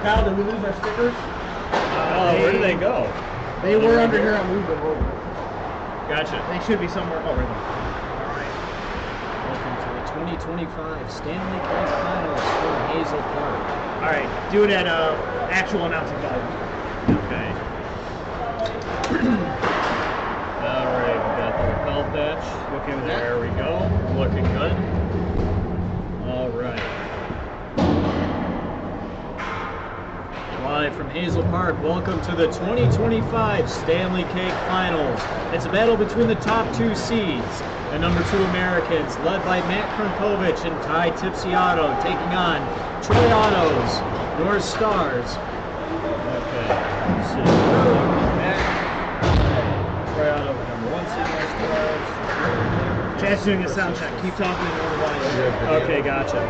Kyle, did we lose our stickers? Where did they go? They were under here. I moved them over. Gotcha. They should be somewhere over there. All right. Welcome to the 2025 Stanley Cup Finals for Hazel Park. All right, do it at actual announcing volume. Okay. All right, we got the lapel patch. Okay with that? There we go. Looking good. All right. Live from Hazel Park, welcome to the 2025 Stanley Cake Finals. It's a battle between the top two seeds, the number 2 Americans, led by Matt Kronkovich and Ty Tipsiato, taking on Troy Otto's North Stars. Okay. Let's see. Back. Troy Otto, number 1 seed, North Stars. Chad's doing a sound check. Keep talking and over volume. Okay, gotcha.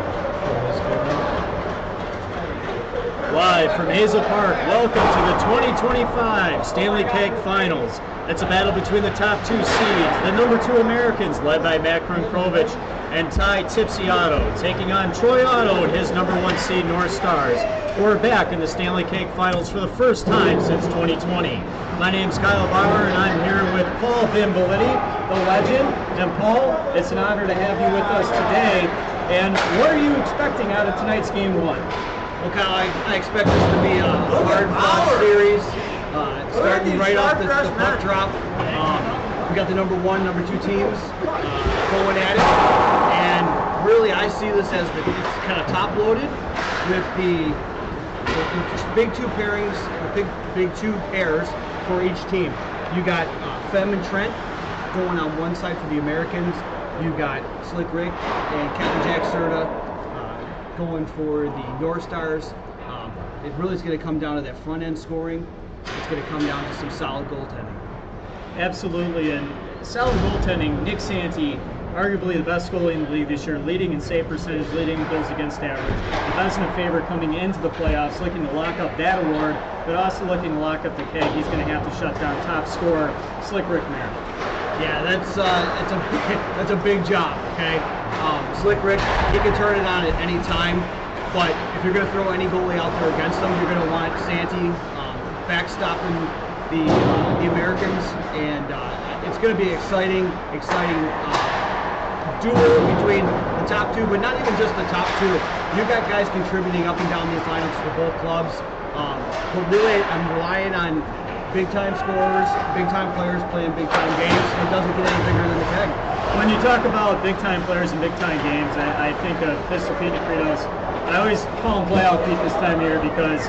Live from Hazel Park, welcome to the 2025 Stanley Cake Finals. It's a battle between the top 2 seeds, the number 2 Americans, led by Matt Kronkovich and Ty Tipsiato, taking on Troy Otto and his number 1 seed North Stars. We're back in the Stanley Cake Finals for the first time since 2020. My name's Kyle Bauer, and I'm here with Paul Biliti, the legend. And Paul, it's an honor to have you with us today. And what are you expecting out of tonight's Game 1? Well, Kyle, I expect this to be a hard-fought series. Starting right off the puck drop. We got the number 1, number 2 teams going at it. And really, I see this as it's kind of top-loaded with the big 2 pairings, the big 2 pairs for each team. You got Fem and Trent going on one side for the Americans. You got Slick Rick and Captain Jack Serta going for the North Stars. It really is going to come down to that front end scoring. It's going to come down to some solid goaltending. Absolutely, and solid goaltending. Nick Santee, arguably the best goalie in the league this year, leading in save percentage, leading in goals against average. The Vezina favorite coming into the playoffs, looking to lock up that award, but also looking to lock up the keg. He's going to have to shut down top scorer Slick Rick Merritt. Yeah, that's a big job. Okay, Slick Rick, he can turn it on at any time, but if you're going to throw any goalie out there against him, you're going to want Santee backstopping the Americans, and it's going to be exciting duel between the top 2, but not even just the top 2. You've got guys contributing up and down these lineups for both clubs, but really I'm relying on big-time scorers, big-time players playing big-time games. It doesn't get any bigger than the keg. When you talk about big-time players and big-time games, I think of Pistol Pete Credos. I always call him Playoff Pete this time of year because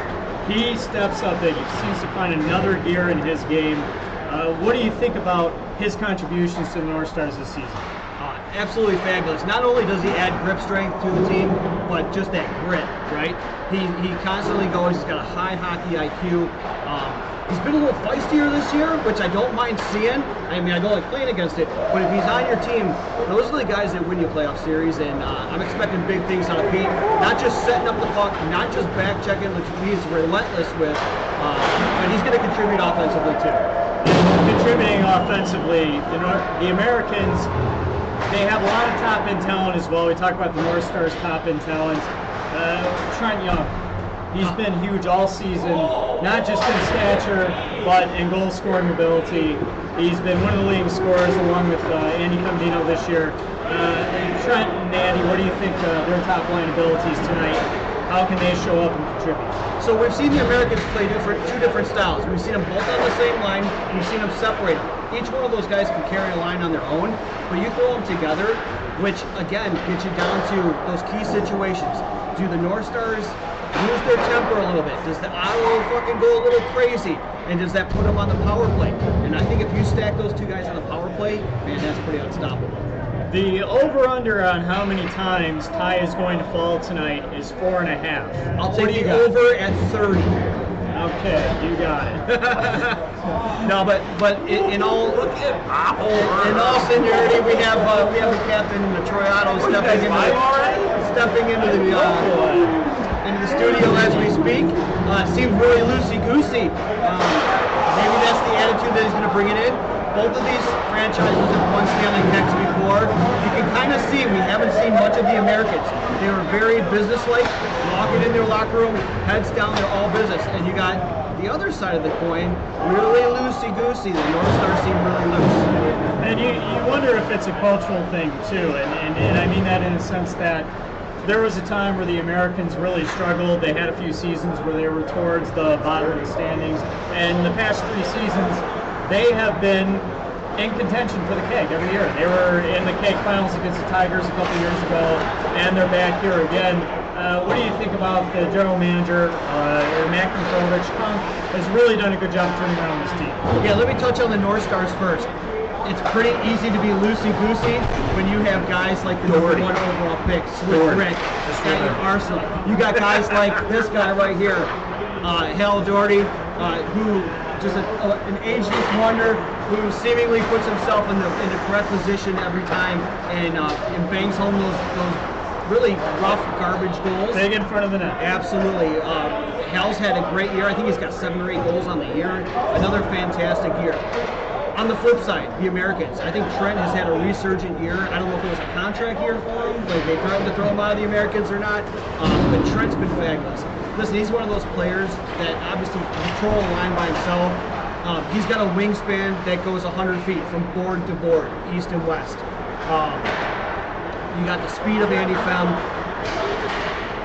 he steps up big. He seems to find another gear in his game. What do you think about his contributions to the North Stars this season? Absolutely fabulous. Not only does he add grip strength to the team, but just that grit, right? He constantly goes. He's got a high hockey IQ. He's been a little feistier this year, which I don't mind seeing. I mean, I don't like playing against it, but if he's on your team, those are the guys that win you playoff series, and I'm expecting big things out of Pete. Not just setting up the puck, not just back checking, which he's relentless with, but he's going to contribute offensively too. Contributing offensively, the Americans, they have a lot of top-end talent as well. We talk about the North Stars' top-end talent. Trent Young, he's been huge all season, not just in stature, but in goal-scoring ability. He's been one of the leading scorers along with Andy Condino this year. Trent and Andy, what do you think their top-line abilities tonight? How can they show up and contribute? So we've seen the Americans play 2 different styles. We've seen them both on the same line, and we've seen them separate. Each one of those guys can carry a line on their own, but you throw them together, which again gets you down to those key situations. Do the North Stars lose their temper a little bit? Does the Ottawa fucking go a little crazy? And does that put them on the power play? And I think if you stack those 2 guys on the power play, man, that's pretty unstoppable. The over-under on how many times Ty is going to fall tonight is 4.5. I'll take the over at 30. Okay, you got it. No, but in all seniority, we have the captain, Troy Otto, stepping into the studio as we speak. Seems really loosey-goosey. Maybe that's the attitude that he's going to bring it in. both of these franchises have won Stanley Cups before. You can kind of see we haven't seen much of the Americans. They were very businesslike, walking in their locker room, heads down, they're all business. And you got the other side of the coin, really loosey-goosey. The North Stars seem really loose. And you wonder if it's a cultural thing too, and I mean that in a sense that there was a time where the Americans really struggled. They had a few seasons where they were towards the bottom of the standings, and the past 3 seasons they have been in contention for the keg every year. They were in the keg finals against the Tigers a couple years ago, and they're back here again. What do you think about the general manager, Mac Mitrovic? Has really done a good job turning around this team. Yeah, let me touch on the North Stars first. It's pretty easy to be loosey-goosey when you have guys like the number 1 overall pick, Swift Rick, at your arsenal. You got guys like this guy right here, Hal Doherty, who just an ageless wonder, who seemingly puts himself in the correct position every time and bangs home those really rough garbage goals. Big in front of the net. Absolutely. Hal's had a great year. I think he's got 7 or 8 goals on the year. Another fantastic year. On the flip side, the Americans. I think Trent has had a resurgent year. I don't know if it was a contract year for him, like they threatened to throw him out of the Americans or not, but Trent's been fabulous. Listen, he's one of those players that obviously control a line by himself. He's got a wingspan that goes 100 feet from board to board, east and west. You got the speed of Andy Fem,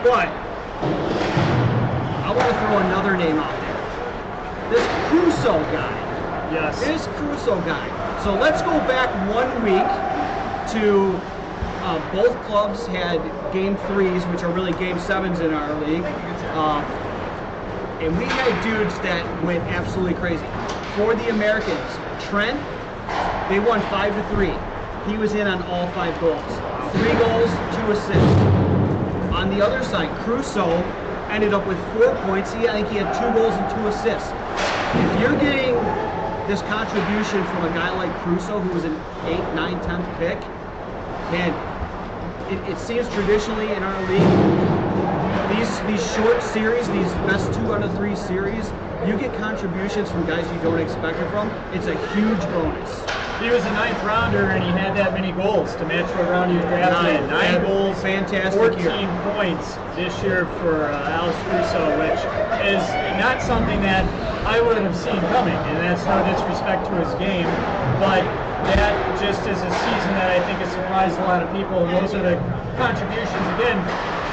but I want to throw another name out there. This Crusoe guy. Yes. This Crusoe guy. So let's go back 1 week to both clubs had game 3s, which are really game 7s in our league. And we had dudes that went absolutely crazy. For the Americans, Trent, they won 5-3. He was in on all 5 goals. 3 goals, 2 assists. On the other side, Crusoe ended up with 4 points. I think he had 2 goals and 2 assists. If you're getting this contribution from a guy like Crusoe, who was an 8th, 9th, 10th pick, man, it seems traditionally in our league, these short series, these best 2 out of 3 series, you get contributions from guys you don't expect it from. It's a huge bonus. He was a 9th rounder, and he had that many goals to match what round he was drafted. 9 goals, fantastic 14 year. points this year for Alex Crusoe, which is not something that I would have seen coming, and that's no disrespect to his game, but that just is a season that I think has surprised a lot of people, and those are the contributions. Again,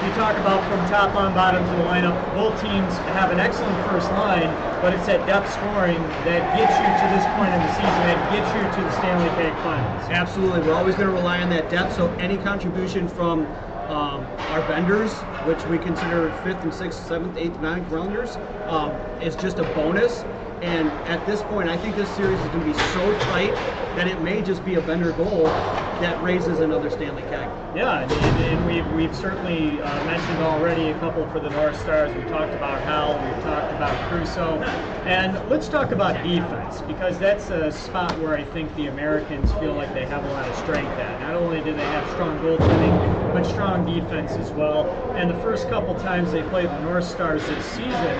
you talk about from top on bottom to the lineup, both teams have an excellent first line, but it's that depth scoring that gets you to this point in the season, that gets you to the Stanley Cup Finals. Absolutely. We're always going to rely on that depth, so any contribution from our vendors, which we consider 5th and 6th, 7th, 8th, 9th rounders, is just a bonus. And at this point, I think this series is going to be so tight that it may just be a vendor goal that raises another Stanley Keg. Yeah, and we've certainly mentioned already a couple for the North Stars. We talked about Hal, we've talked about Crusoe, and let's talk about defense, because that's a spot where I think the Americans feel like they have a lot of strength at. Not only do they have strong goaltending, but strong defense as well. And the first couple times they played the North Stars this season,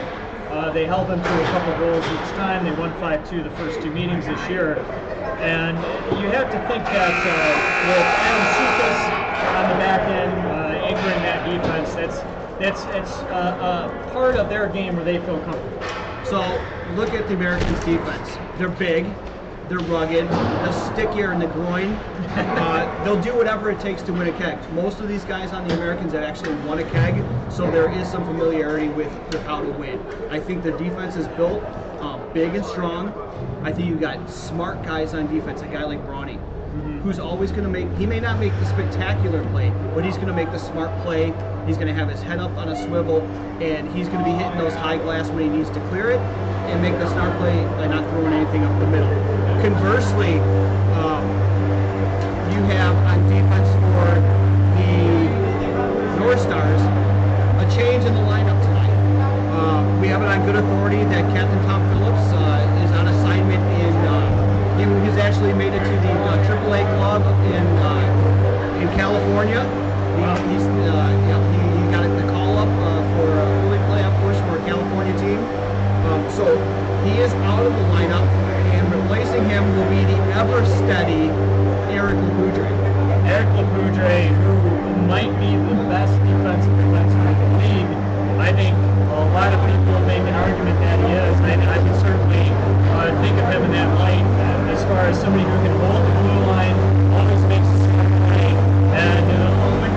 they held them to a couple goals each time. They won 5-2 the first 2 meetings this year. And you have to think that with Adam Sukas on the back end, anchoring that defense, that's part of their game where they feel comfortable. So look at the Americans' defense. They're big, they're rugged, they're stickier in the groin. They'll do whatever it takes to win a keg. Most of these guys on the Americans have actually won a keg, so there is some familiarity with how to win. I think the defense is built big and strong. I think you've got smart guys on defense, a guy like Brawny, who's always going to make, he may not make the spectacular play, but he's going to make the smart play. He's going to have his head up on a swivel, and he's going to be hitting those high glass when he needs to clear it, and make the smart play by not throwing anything up the middle. Conversely, you have on defense for the North Stars a change in the lineup tonight. We have it on good authority that Captain Tom Phillips is on assignment he's actually made it to the AAA club in California. He got the call up for a early playoff push for a California team. So he is out of the lineup, and replacing him will be the ever steady Eric Lapoudre. Eric Lapoudre, who might be the best defensive defenseman in the league. I think a lot of people make an argument that he is. I would certainly think of him in that light as far as somebody who can hold the blue line, always makes a smart play. And when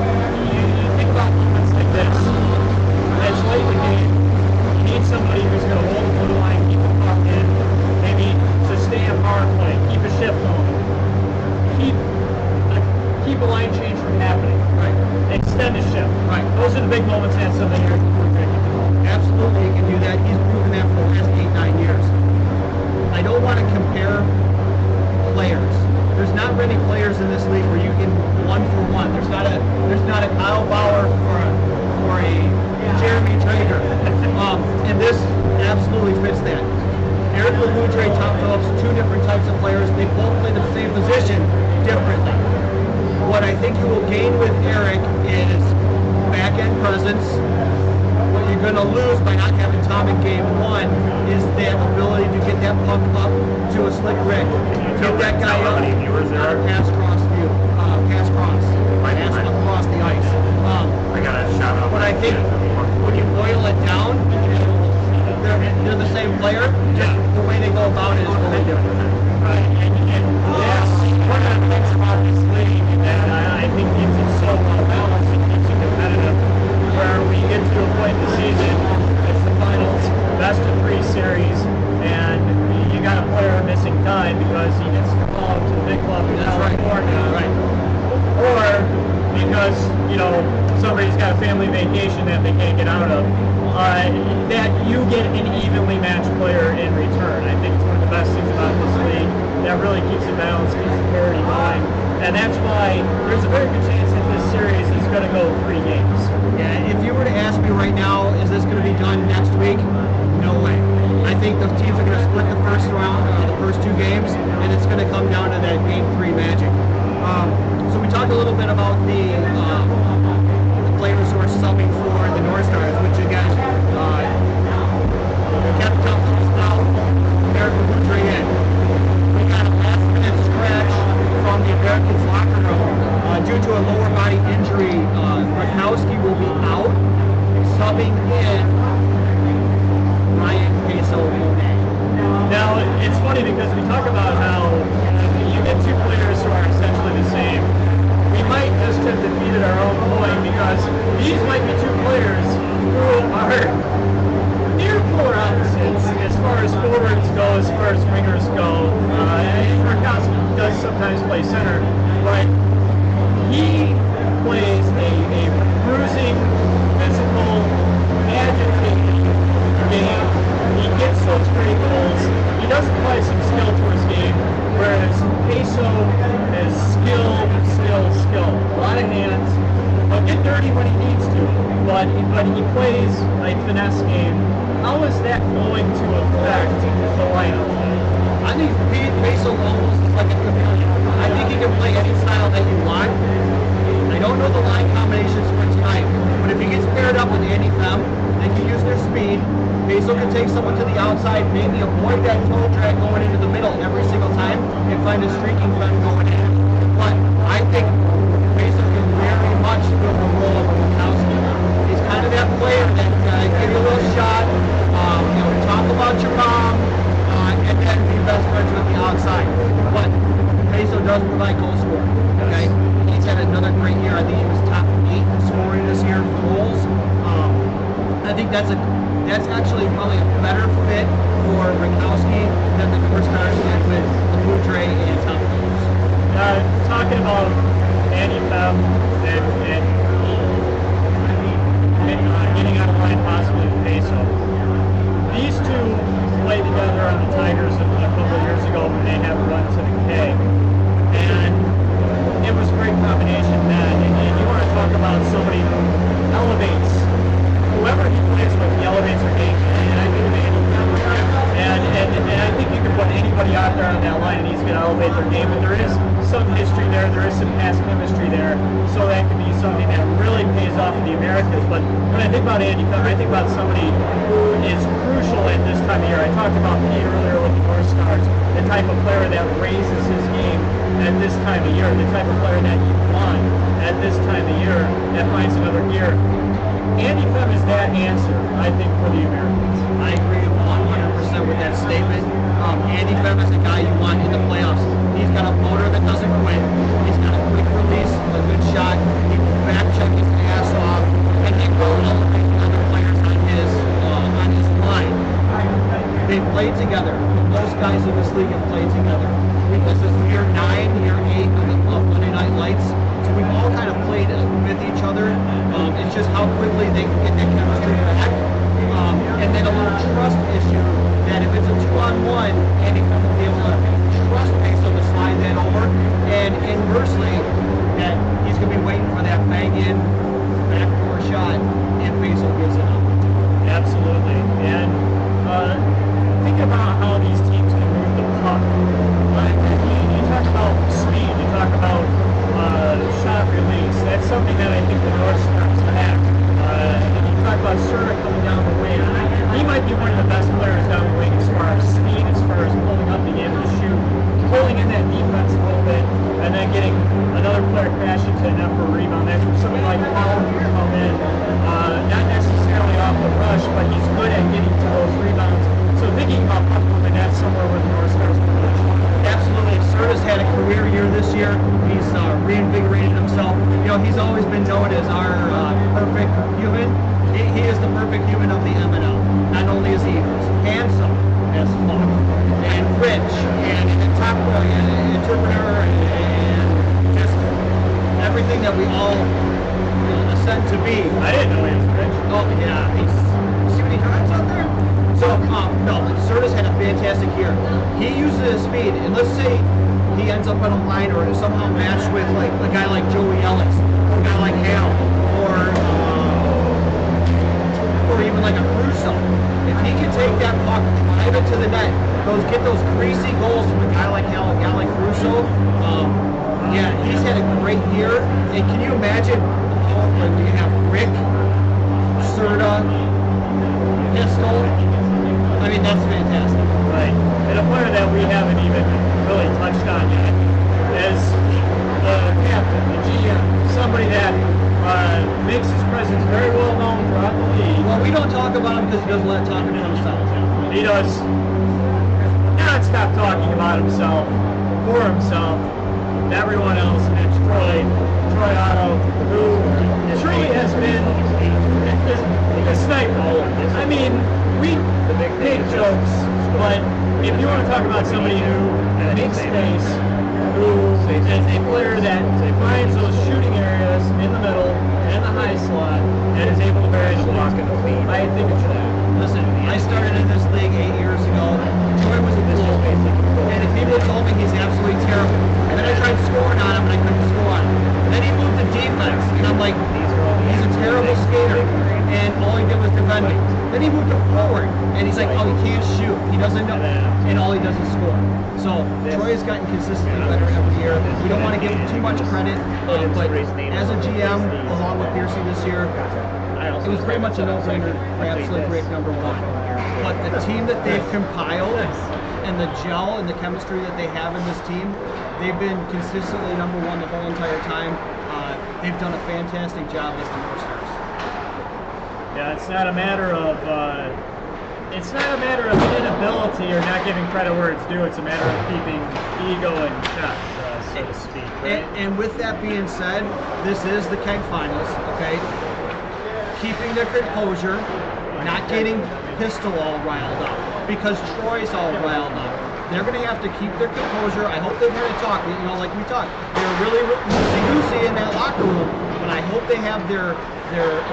you think about moments like this, it's late in the game. You need somebody who's going to hold the blue line, keep the puck in, maybe sustain a power play, keep a shift going, keep a line change from happening. Right. Extend a shift. Right. Those are the big moments that somebody here can do. Absolutely, he can do that. He's proven that for the last 8-9 years. I don't want to compare players. There's not many players in this league where you can one for one. There's not a Kyle Bauer or a Jeremy Traeger. And this absolutely fits that. Eric Lapoudre, Tom Phillips, two different types of players. They both play the same position differently. What I think you will gain with Eric is back-end presence. What you're going to lose by not having Tom in game one is that ability to get that puck up to a slick Rick. Get that guy up. Pass cross view. Pass cross. Pass across the ice. I got a shout out. But I think when you boil it down, they're the same player. Just the way they go about it is really different. Right. And yes, one of the things about this league that I think keeps it so well balanced and keeps it competitive, where we get to a point in the season, it's the finals, best of 3 series, and you got a player missing time because he gets called to the big club in California. Right. Or because, somebody's got a family vacation that they can't get out of, that you get an evenly matched player in return. I think it's one of the best things about this league. That really keeps it balanced, keeps the parity going. And that's why there's a very good chance that this series is going to go 3 games. Yeah, if you were to ask me right now, is this going to be done next week? No way. I think the teams are going to split the first round, the first 2 games, and it's going to come down to that game 3 magic. So we talked a little bit about the players who are subbing for the North Stars, which again, Captain Tom Phillips out, Eric Lapoudre in. We got a last-minute stretch from the Americans locker room due to a lower body injury. Rakowski will be out, subbing in Ryan Peso. Now, it's funny because we talk about how you get 2 players who are essentially the same. We might just have defeated our own point because these might be 2 players who are near polar opposites as far as forwards go, as far as wingers go. Rakowski does sometimes play center, but he plays a bruising, physical, agitating game. He gets those great goals. He does apply some skill to his game, whereas Peso is skill. A lot of hands. He'll get dirty when he needs to, but he plays a finesse game. How is that going to affect the lineup? I think Peso almost is like a chameleon. I think he can play any style that you want. I don't know the line combinations for tonight, but if he gets paired up with Andy Fem, they can use their speed. Peso can take someone to the outside, maybe avoid that toe drag going into the middle every single time, and find a streaking Fem going in. But I think Peso can very much fill the role of Rakowski. He's kind of that player that give you a little shot, talk about your mom, and then be best friends with the outside. But Peso does provide goal scoring. Okay, he's had another great year. I think he was top 8 in scoring this year for goals. I think that's actually probably a better fit for Rakowski than the North Stars did with Lapoudre and Tom Phillips. Talking about Andy Fem and getting out of line possibly with Peso. These 2 played together on the Tigers a couple of years ago when they had a run to the K. And it was a great combination then. And you want to talk about somebody who elevates whoever he plays with, he elevates their game. And I think Andy Fem, and I think you can put anybody out there on that line and he's going to elevate their game. But there is some history there is some past chemistry there, so that could be something that really pays off in the Americans. But when I think about Andy Femme, I think about somebody who is crucial at this time of year. I talked about Pete earlier with the North Stars, the type of player that raises his game at this time of year, the type of player that you want at this time of year that finds another gear. Andy Femme is that answer, I think, for the Americans. I agree 100% with that statement. Andy Femme is a guy you want in the playoffs. He's got a motor that doesn't quit. He's got a quick release, a good shot. He can back check his ass off, and he will elevate the other players on his line. They played together. Most guys in this league have played together. Because this is year 9, year 8 of Monday Night Lights. So we've all kind of played with each other. It's just how quickly they can get that chemistry back. And then a little trust issue that if it's a 2-on-1, Andy Femme will be able to trust Peso to slide that over. And inversely, that he's going to be waiting for that bang-in backdoor shot if Peso gives it up. Absolutely. And think about how these teams can move the puck. You talk about speed, you talk about shot release. That's something that I think the North Stars have. You talk about Serta coming down the wing. He might be one of the best players down the wing as far as speed, as far as pulling up the end of the shoot, pulling in that defense a little bit, and then getting another player crashing to the net for a rebound. That's where somebody like Bauer would come in, not necessarily off the rush, but he's good at getting to those rebounds. So thinking about puck movement, that's somewhere where the North Stars can really shine. Absolutely. Serta's had a career year this year. He's reinvigorated himself. You know, he's always been known as our perfect human. He is the perfect human of the MNL. Not only is he handsome as fuck, and rich, and top boy, and entrepreneur, and just everything that we all ascend to be. I didn't know he was rich. Oh yeah, see what he drives out there? So no, Serta's had a fantastic year. He uses his speed, and let's say he ends up on a line or somehow matched with like a guy like Joey Ellis, or a guy like Hal, or even like a Crusoe. If he can take that puck, drive it to the net, get those greasy goals from a guy like Hal, a guy like Crusoe, yeah, he's had a great year. And can you imagine when you have Rick, Serta, Pistol? I mean, that's fantastic. Right. And a player that we haven't even really touched on yet is the captain, the GM, somebody that makes his presence very well known throughout the league. Well, we don't talk about him because he doesn't let talking to himself. He does not stop talking about himself, for himself, everyone else, and it's Troy Otto, who truly has been a sniper. I mean, we make jokes, but if you want to talk about somebody who makes space, who is a player that finds those shooting areas in the middle and the high slot and is able to vary the puck, I think it's Troy. Listen, I started in this league 8 years ago. Troy was a fool. And if people told me he's absolutely terrible, and then I tried scoring on him and I couldn't score on him. And then he moved to defense, and I'm like, he's a terrible skater. And all he did was defend me. Then he moved to forward, and he's like, oh, he can't shoot. He doesn't know. And all he does is score. So Troy has gotten consistently better every year. We don't want to give him too much credit, but as a GM, along with Piercy this year, it was pretty much a no-brainer to grab Slick Rick #1. But the team that they've compiled and the gel and the chemistry that they have in this team, they've been consistently #1 the whole entire time. They've done a fantastic job as the North Stars. Yeah, it's not a matter of inability or not giving credit where it's due. It's a matter of keeping ego in check, so to speak. Right? And with that being said, this is the keg finals, okay? Keeping their composure, not getting Pistol all riled up, because Troy's all riled up. They're going to have to keep their composure. I hope they've heard it talk, like we talked. They're really loosey-goosey in that locker room, but I hope they have their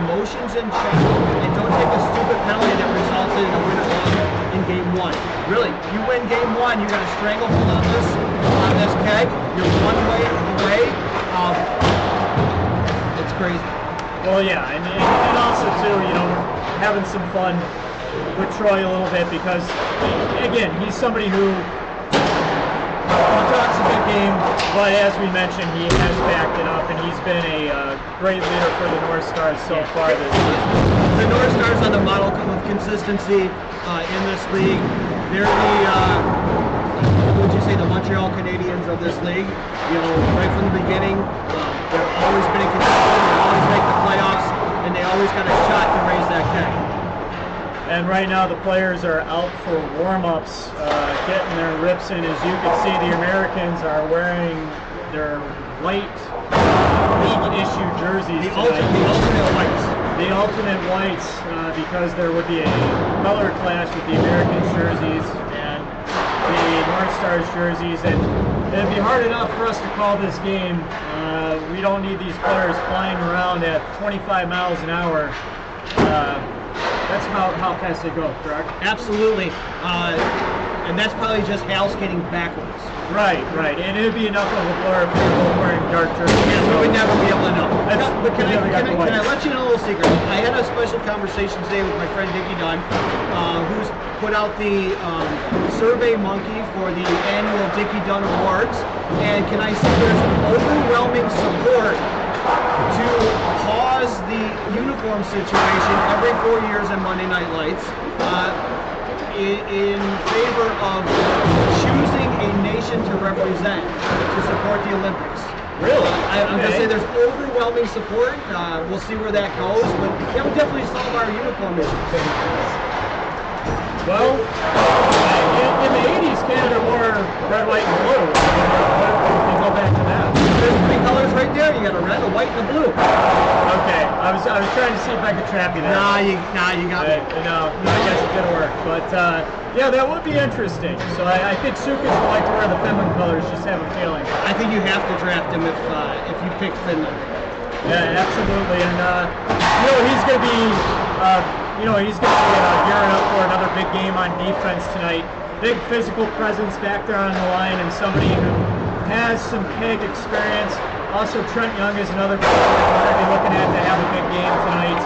emotions in check and don't take a stupid penalty that resulted in a win or loss in game 1. Really, you win game 1, you got a stranglehold on this keg. You're one way away. It's crazy. Well, yeah, I mean, and also too, we're having some fun with Troy a little bit because, again, he's somebody who He talks a big game, but as we mentioned, he has backed it up, and he's been a great leader for the North Stars so far this season. The North Stars are the model of consistency in this league. They're what would you say, the Montreal Canadiens of this league. You know, right from the beginning, they've always been in contention, they always make the playoffs, and they always got a shot to raise that keg. And right now the players are out for warm-ups, getting their rips in. As you can see, the Americans are wearing their white league-issue jerseys The tonight. alternate whites. The alternate whites, because there would be a color clash with the Americans jerseys and the North Stars jerseys, and it'd be hard enough for us to call this game. We don't need these players flying around at 25 miles an hour. That's about how fast they go, correct? Absolutely. And that's probably just Hal skating backwards. Right. And it'd be enough of a blur if they were both wearing dark jerseys. Yeah, we would never be able to know. But can I let you know a little secret? I had a special conversation today with my friend Dickie Dunn, who's put out the Survey Monkey for the annual Dickie Dunn Awards. And can I say there's overwhelming support to pause the uniform situation every 4 years in Monday Night Lights in favor of choosing a nation to represent to support the Olympics. Really? I'm going to say there's overwhelming support. We'll see where that goes, but it will definitely solve our uniform issue. Well, in the 80s, Canada wore red, white, and blue. We go back to that. There's three colors right there. You got a red, a white, and a blue. Okay, I was trying to see if I could trap you there. Nah, you got me. No, I guess it didn't work. But yeah, that would be interesting. So I think Sukas would like to wear the Finland colors. Just have a feeling. I think you have to draft him if you pick Finland. Yeah, absolutely. And he's going to be. He's going to be gearing up for another big game on defense tonight. Big physical presence back there on the line, and somebody who has some keg experience. Also, Trent Young is another player we're going to be looking at to have a big game tonight.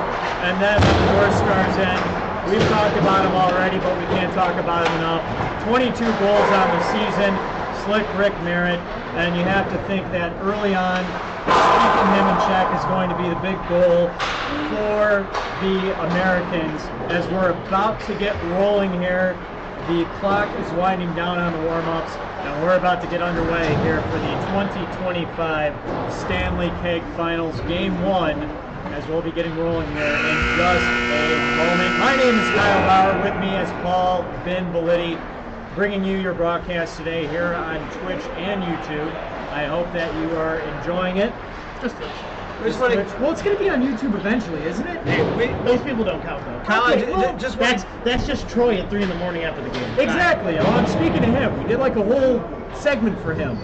And then the North Stars end. We've talked about him already, but we can't talk about him enough. 22 goals on the season. Slick Rick Merritt, and you have to think that early on, keeping him in check is going to be the big goal for the Americans. As we're about to get rolling here, the clock is winding down on the warm-ups, and we're about to get underway here for the 2025 Stanley Keg Finals Game 1, as we'll be getting rolling here in just a moment. My name is Kyle Bauer. With me is Paul Biliti, bringing you your broadcast today here on Twitch and YouTube. I hope that you are enjoying it. Well, it's going to be on YouTube eventually, isn't it? Those people don't count, though. Kyle, That's just Troy at 3 in the morning after the game. Exactly. Well, I'm speaking to him. We did like a whole segment for him.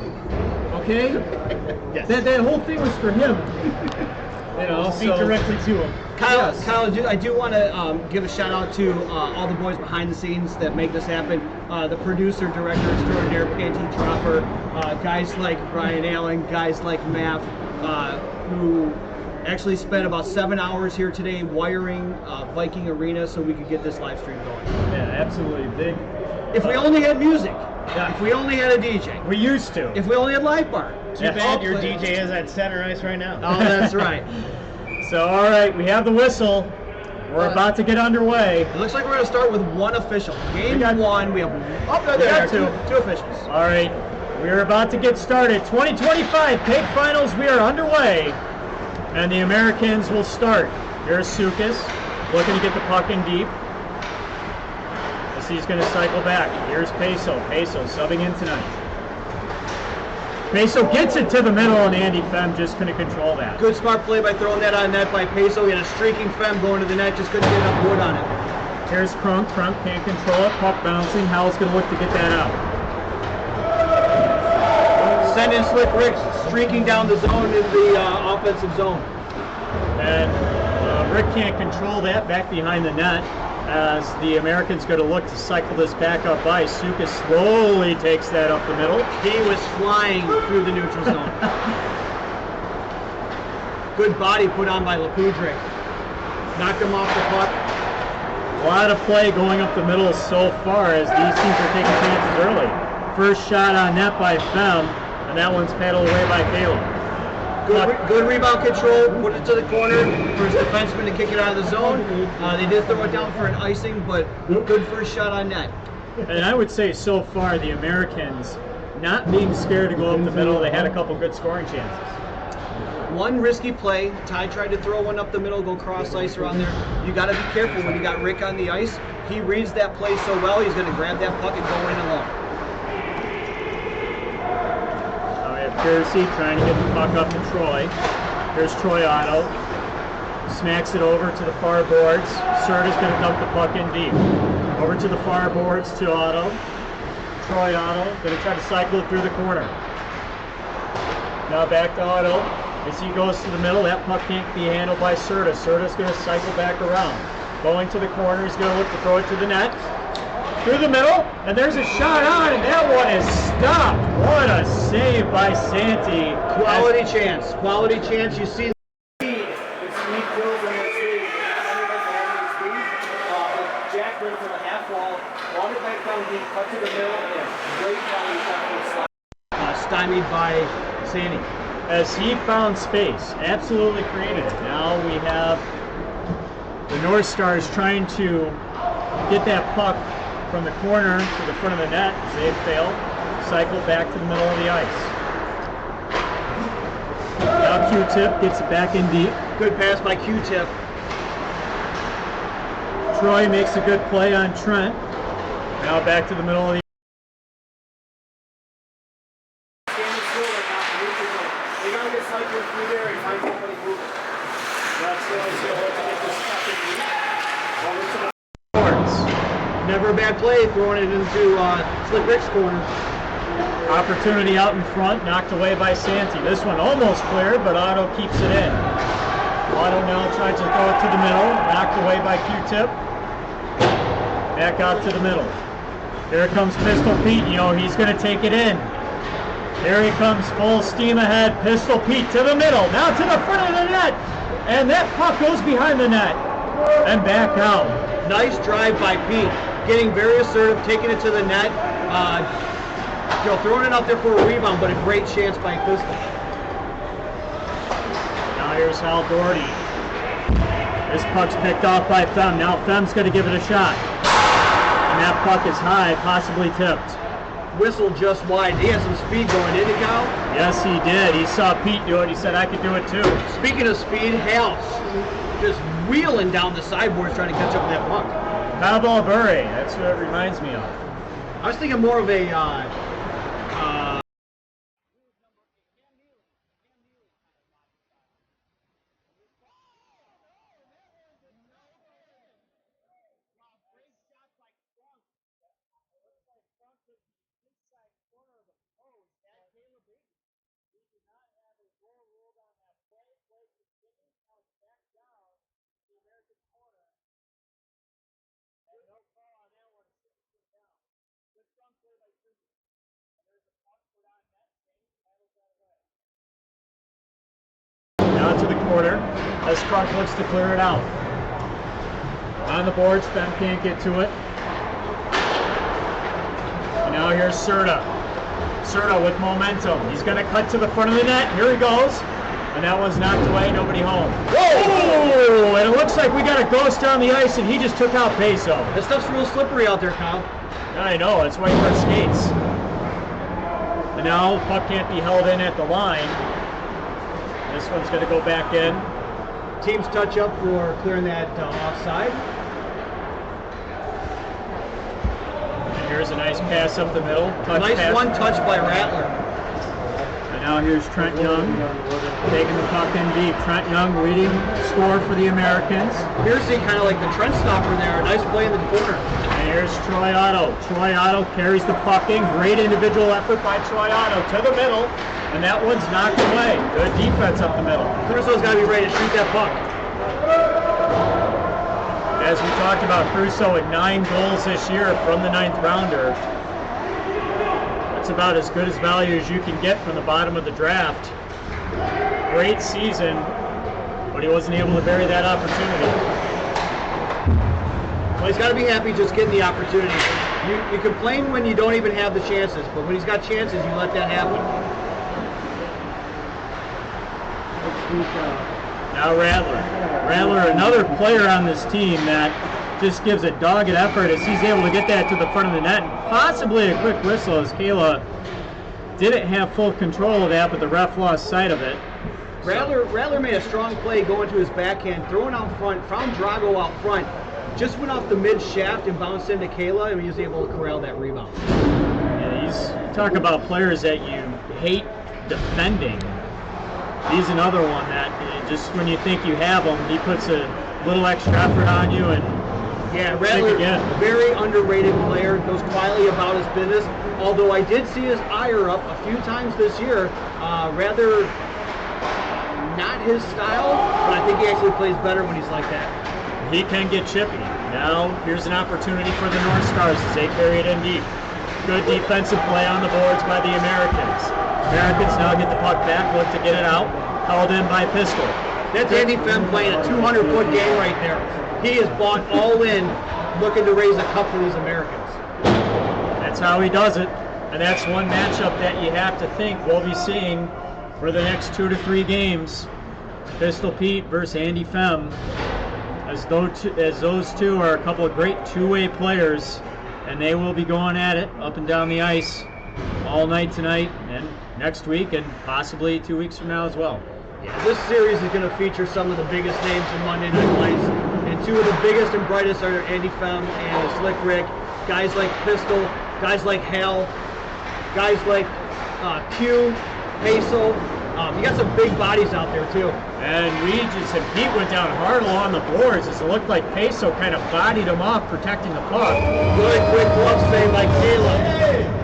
Okay? Yes. That whole thing was for him. Speak directly to him. Kyle, I do want to give a shout out to all the boys behind the scenes that make this happen. The producer, director extraordinaire, Panty Dropper, guys like Brian Allen, guys like Matt, who actually spent about 7 hours here today wiring Viking Arena so we could get this live stream going. Yeah, absolutely. Big. If we only had music. Yeah. If we only had a DJ. We used to. If we only had live bar. Too bad your DJ is at center ice right now. Oh, that's right. So, all right, we have the whistle. We're about to get underway. It looks like we're going to start with one official. Game one, we have two officials. All right, we're about to get started. 2025 Keg Finals, we are underway. And the Americans will start. Here's Sukas, looking to get the puck in deep. As he's going to cycle back. Here's Peso. Peso subbing in tonight. Peso gets it to the middle, and Andy Fem just couldn't control that. Good smart play by throwing that on net by Peso. He had a streaking Fem going to the net, just couldn't get enough wood on it. Here's Crunk. Crunk can't control it. Puck bouncing. Howell's going to look to get that out. Send in Slick Rick, streaking down the zone in the offensive zone. And Rick can't control that back behind the net as the Americans go to look to cycle this back up ice. Sukas slowly takes that up the middle. He was flying through the neutral zone. Good body put on by Lapudre. Knocked him off the puck. A lot of play going up the middle so far as these teams are taking chances early. First shot on net by Fem, and And that one's paddled away by Caleb. Good rebound control, put it to the corner for his defenseman to kick it out of the zone. They did throw it down for an icing, but good first shot on net. And I would say so far the Americans not being scared to go up the middle. They had a couple good scoring chances. One risky play. Ty tried to throw one up the middle, go cross ice around there. You got to be careful when you got Rick on the ice. He reads that play so well, he's going to grab that puck and go in alone. Now we have Piercy trying to get the puck up to Troy. Here's Troy Otto. Smacks it over to the far boards. Serta's going to dump the puck in deep. Over to the far boards to Otto. Troy Otto going to try to cycle it through the corner. Now back to Otto. As he goes to the middle, that puck can't be handled by Serta. Serta's going to cycle back around. Going to the corner, he's going to look to throw it to the net. Through the middle, and there's a shot on, and that one is stopped. What a save by Santi. Quality chance. Quality chance. You see Jack went from the half wall, brought it back down deep, cut to the middle, and great quality shot. Stymied by Sandy. As he found space, absolutely created it. Now we have the North Stars trying to get that puck from the corner to the front of the net. As they failed, cycle back to the middle of the ice. Now Q-Tip gets it back in deep. Good pass by Q-Tip. Troy makes a good play on Trent. Now back to the middle of the Never a bad play, throwing it into Slick Rick's corner. opportunity out in front, knocked away by Santi. This one almost cleared, but Otto keeps it in. Otto now tries to throw it to the middle, knocked away by Q-Tip. Back out to the middle. Here comes Pistol Pete. You know, he's going to take it in. Here he comes, full steam ahead. Pistol Pete to the middle, now to the front of the net. And that puck goes behind the net and back out. Nice drive by Pete. Getting very assertive, taking it to the net. Throwing it out there for a rebound, but a great chance by Pistol. Now here's Hal Doherty. This puck's picked off by Fem. Now Fem's going to give it a shot. And that puck is high, possibly tipped. Whistle just wide. He has some speed going, didn't he, Cal? Yes, he did. He saw Pete do it. He said, I could do it too. Speaking of speed, Hal just wheeling down the sideboards trying to catch up with that puck. Pablo Burre, that's what it reminds me of. I was thinking more of a Now to the corner as Krunk looks to clear it out. On the boards, Fem can't get to it. And now here's Serta. Serta with momentum. He's going to cut to the front of the net. Here he goes. And that one's knocked away, nobody home. Whoa! And it looks like we got a ghost on the ice, and he just took out Peso. That stuff's real slippery out there, Kyle. I know, that's why he wears skates. And now puck can't be held in at the line. This one's going to go back in. Teams touch up for clearing that offside. And here's a nice pass up the middle. Nice one touch by Rattler. And now here's Trent Young taking the puck in deep. Trent Young leading score for the Americans. Piercy kind of like the Trent stopper there. Nice play in the corner. And here's Troy Otto. Troy Otto carries the puck in. Great individual effort by Troy Otto to the middle. And that one's knocked away. Good defense up the middle. Crusoe's got to be ready to shoot that puck. As we talked about, Crusoe with 9 goals this year from the 9th rounder. That's about as good as value as you can get from the bottom of the draft. Great season, but he wasn't able to bury that opportunity. Well, he's got to be happy just getting the opportunity. You complain when you don't even have the chances, but when he's got chances, you let that happen. Now Rattler. Rattler, another player on this team that just gives a dogged effort as he's able to get that to the front of the net. And possibly a quick whistle as Kayla didn't have full control of that, but the ref lost sight of it. Rattler made a strong play going to his backhand, throwing out front, found Drago out front, just went off the mid shaft and bounced into Kayla, and he was able to corral that rebound. Yeah, talk about players that you hate defending. He's another one that just when you think you have him, he puts a little extra effort on you and yeah, Rattler, very underrated player, goes quietly about his business. Although I did see his ire up a few times this year, rather not his style, but I think he actually plays better when he's like that. He can get chippy. Now, here's an opportunity for the North Stars as they carry it in deep. Good defensive play on the boards by the Americans. Americans now get the puck back, look to get it out. Held in by Pistol. That's Andy Femme playing a 200-foot game right there. He is bought all in, looking to raise a cup for these Americans. That's how he does it. And that's one matchup that you have to think we'll be seeing for the next 2 to 3 games. Pistol Pete versus Andy Femme. As those two are a couple of great two-way players, and they will be going at it up and down the ice all night tonight and next week and possibly 2 weeks from now as well. Yeah, this series is going to feature some of the biggest names in Monday Night Lights, and two of the biggest and brightest are Andy Femme and Slick Rick. Guys like Pistol, guys like Hal, guys like Q, Peso. You got some big bodies out there too. And Regis and Pete went down hard along the boards as it looked like Peso kind of bodied him off, protecting the puck. Good quick glove save by Kayla.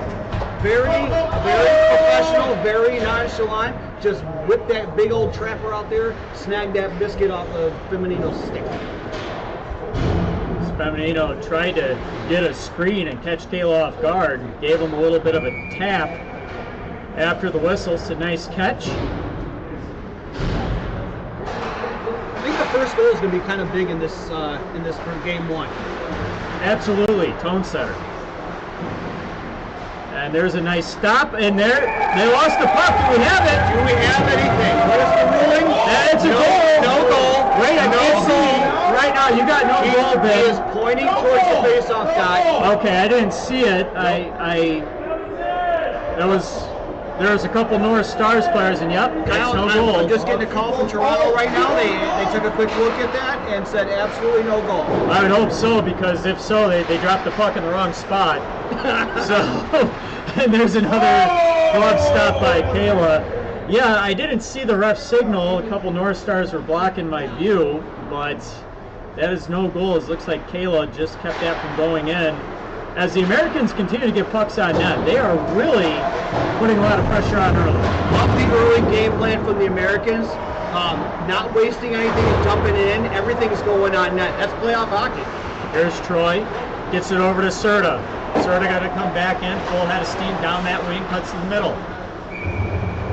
Very, very professional, very nonchalant. Just whip that big old trapper out there, snag that biscuit off of Feminino's stick. Feminino tried to get a screen and catch Kayla off guard. Gave him a little bit of a tap after the whistle. It's a nice catch. I think the first goal is going to be kind of big in this for game one. Absolutely, tone setter. And there's a nice stop, and there they lost the puck. Do we have it? Do we have anything? What is the ruling? That's a goal. No goal. Wait, I can't see. Right now, you got no goal, Ben. He is pointing towards the face-off dot. Okay, I didn't see it. There was a couple North Stars players, and yep, that's no goal. I'm just getting a call from Toronto right now. They took a quick look at that and said absolutely no goal. I would hope so, because if so, they dropped the puck in the wrong spot. So, and there's another glove stop by Kayla. Yeah, I didn't see the ref signal. A couple North Stars were blocking my view, but that is no goal. It looks like Kayla just kept that from going in. As the Americans continue to get pucks on net, they are really putting a lot of pressure on early. Love the early game plan from the Americans. Not wasting anything and dumping it in. Everything's going on net. That's playoff hockey. Here's Troy. Gets it over to Serta. Serta got to come back in. Full head of steam down that wing. Cuts to the middle.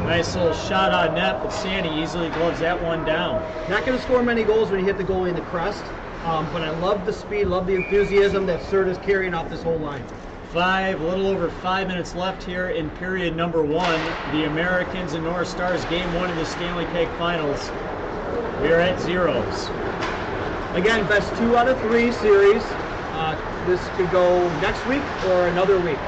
Nice little shot on net, but Sandy easily gloves that one down. Not going to score many goals when you hit the goalie in the crest. But I love the speed, love the enthusiasm that Serta's carrying off this whole line. A little over 5 minutes left here in period number 1. The Americans and North Stars game 1 in the Stanley Cake Finals. We are at zeros. Again, best 2 out of 3 series. This could go next week or another week.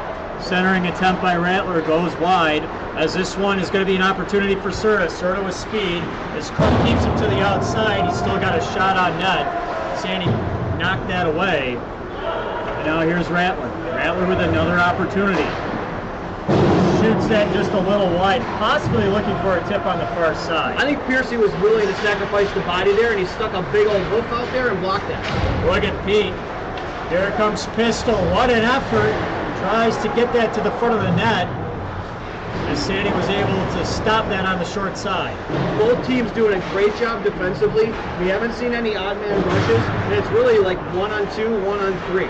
Centering attempt by Rattler goes wide, as this one is going to be an opportunity for Serta. Serta with speed. As Cook keeps him to the outside, he's still got a shot on net. Sandy knocked that away. And now here's Rattler. Rattler with another opportunity. Shoots that just a little wide, possibly looking for a tip on the far side. I think Piercy was willing to sacrifice the body there, and he stuck a big old hoof out there and blocked that. Look at Pete. Here comes Pistol. What an effort. Tries to get that to the front of the net. As Sandy was able to stop that on the short side. Both teams doing a great job defensively. We haven't seen any odd man rushes, and it's really like 1-on-2, 1-on-3.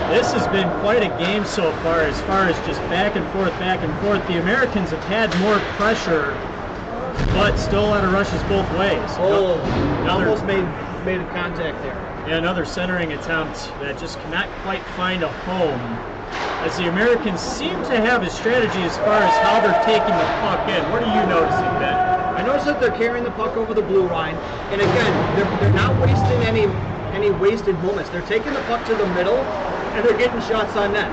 This has been quite a game so far as just back and forth, back and forth. The Americans have had more pressure, but still a lot of rushes both ways. Oh, almost made a contact there. Yeah, another centering attempt that just cannot quite find a home. as the Americans seem to have a strategy as far as how they're taking the puck in. What are you noticing, Ben? I noticed that they're carrying the puck over the blue line, and again, they're not wasting any wasted moments. They're taking the puck to the middle, and they're getting shots on net.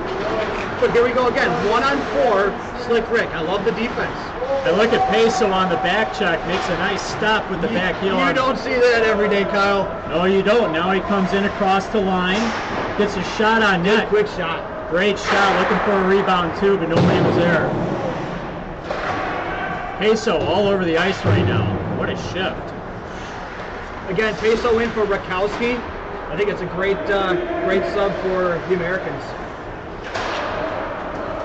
But here we go again, 1-on-4, Slick Rick. I love the defense. And look at Peso on the back check, makes a nice stop with the back heel. You don't see that every day, Kyle. No, you don't. Now he comes in across the line, gets a shot on net. Quick shot. Great shot, looking for a rebound too, but nobody was there. Peso all over the ice right now. What a shift. Again, Peso in for Rakowski. I think it's a great sub for the Americans.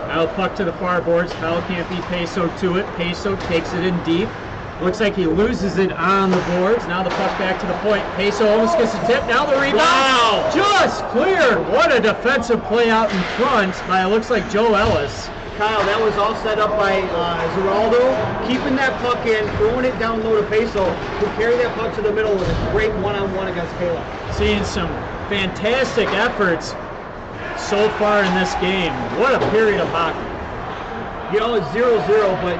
Now puck to the far boards. Kyle can't beat Peso to it. Peso takes it in deep. Looks like he loses it on the boards. Now the puck back to the point. Peso almost gets a tip. Now the rebound. Wow! Just cleared. What a defensive play out in front by, it looks like, Joe Ellis. Kyle, that was all set up by Zeraldo, keeping that puck in, throwing it down low to Peso, who carried that puck to the middle with a great one-on-one against Kayla. Seeing some fantastic efforts so far in this game. What a period of hockey. You know, it's 0-0, but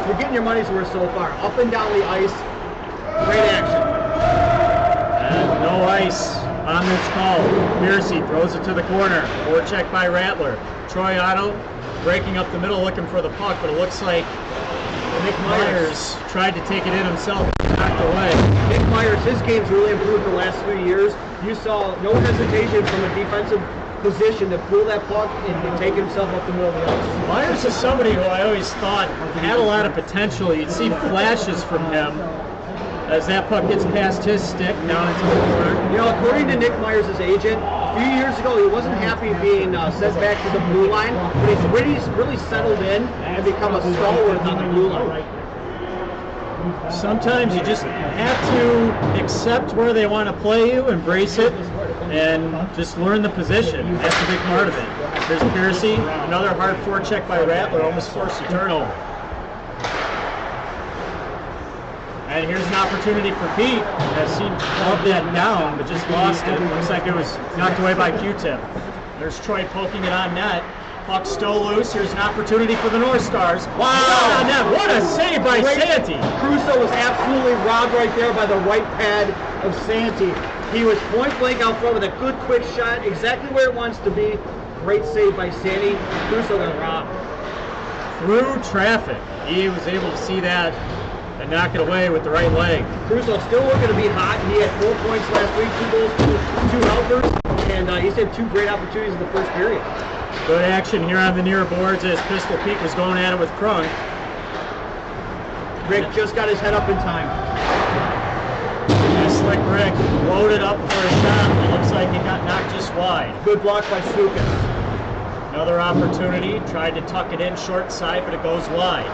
you're getting your money's worth so far. Up and down the ice, great action. And no ice on this call. Piercy throws it to the corner. Forecheck by Rattler. Troy Otto breaking up the middle looking for the puck, but it looks like Nick Myers tried to take it in himself, knocked away. Nick Myers, his game's really improved the last few years. You saw no hesitation from a defensive position to pull that puck and take himself up the middle of the ice. Myers is somebody who I always thought had a lot of potential. You'd see flashes from him as that puck gets past his stick down into the corner. You know, according to Nick Myers' agent, a few years ago he wasn't happy being sent back to the blue line, but he's really settled in and become a stalwart on the blue line. Sometimes you just have to accept where they want to play you, embrace it, and just learn the position. That's a big part of it. There's Piercy, another hard forecheck by Rattler, almost forced a turnover. And here's an opportunity for Pete, as he held that down, but just lost it. Looks like it was knocked away by Q-tip. There's Troy poking it on net. Puck still loose. Here's an opportunity for the North Stars. Wow! On net. What a save by Santi. Crusoe was absolutely robbed right there by the right pad of Santi. He was point blank out front with a good quick shot, exactly where it wants to be. Great save by Santi. Crusoe got robbed. Through traffic. He was able to see that and knock it away with the right leg. Crusoe still looking to be hot. He had 4 points last week, 2 goals, 2 helpers, and he's had 2 great opportunities in the first period. Good action here on the near boards as Pistol Pete was going at it with Krunk. Rick just got his head up in time. And Slick Rick loaded up for a shot. It looks like he got knocked just wide. Good block by Stukas. Another opportunity. Tried to tuck it in short side, but it goes wide.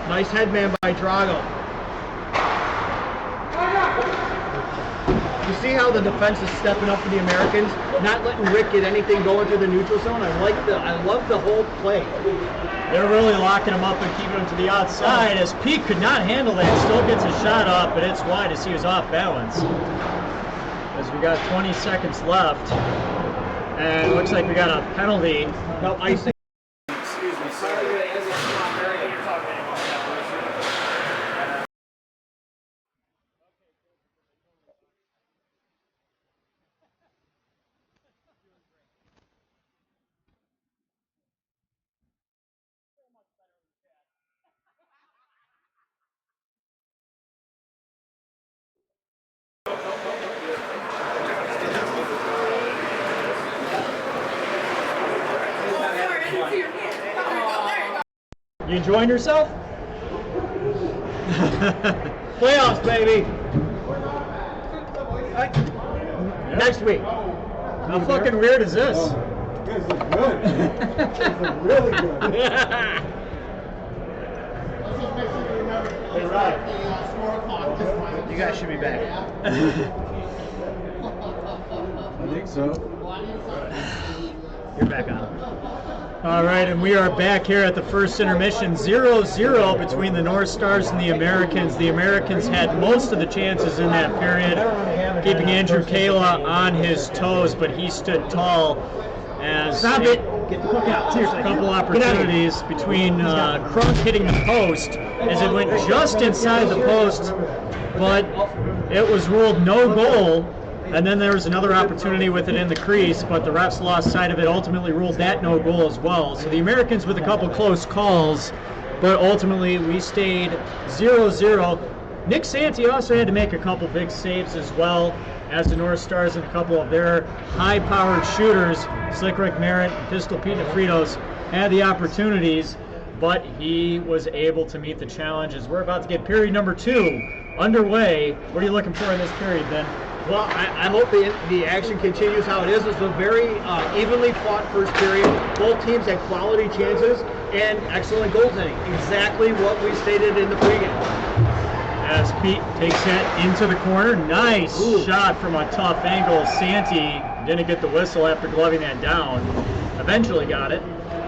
Nice headman by Drago. You see how the defense is stepping up for the Americans, not letting Rick get anything going through the neutral zone. I love the whole play. They're really locking him up and keeping him to the outside as Pete could not handle that. Still gets a shot off, but it's wide as he was off balance. As we got 20 seconds left, and it looks like we got a penalty. No icing. You enjoying yourself? Playoffs, baby. Next week. How fucking weird is this? This is good. This is really good. Hey, Rod. You guys should be back. I think so. You're back on. All right, and we are back here at the first intermission, 0-0 between the North Stars and the Americans. The Americans had most of the chances in that period, keeping Andrew Kayla on his toes, but he stood tall as... Stop it! Get the hook out. Seriously. A couple opportunities between Crunk hitting the post as it went just inside the post, but it was ruled no goal. And then there was another opportunity with it in the crease, but the refs lost sight of it, ultimately ruled that no goal as well. So the Americans with a couple close calls, but ultimately we stayed 0-0. Nick Santi also had to make a couple big saves as well, as the North Stars and a couple of their high-powered shooters, Slick Rick Merritt and Pistol Pete DeFritos, had the opportunities, but he was able to meet the challenges. We're about to get period number 2 underway. What are you looking for in this period, Ben? Well, I hope the action continues how it is. It's a very evenly fought first period. Both teams had quality chances and excellent goaltending. Exactly what we stated in the pregame. As Pete takes it into the corner. Nice shot from a tough angle. Santi didn't get the whistle after gloving that down. Eventually got it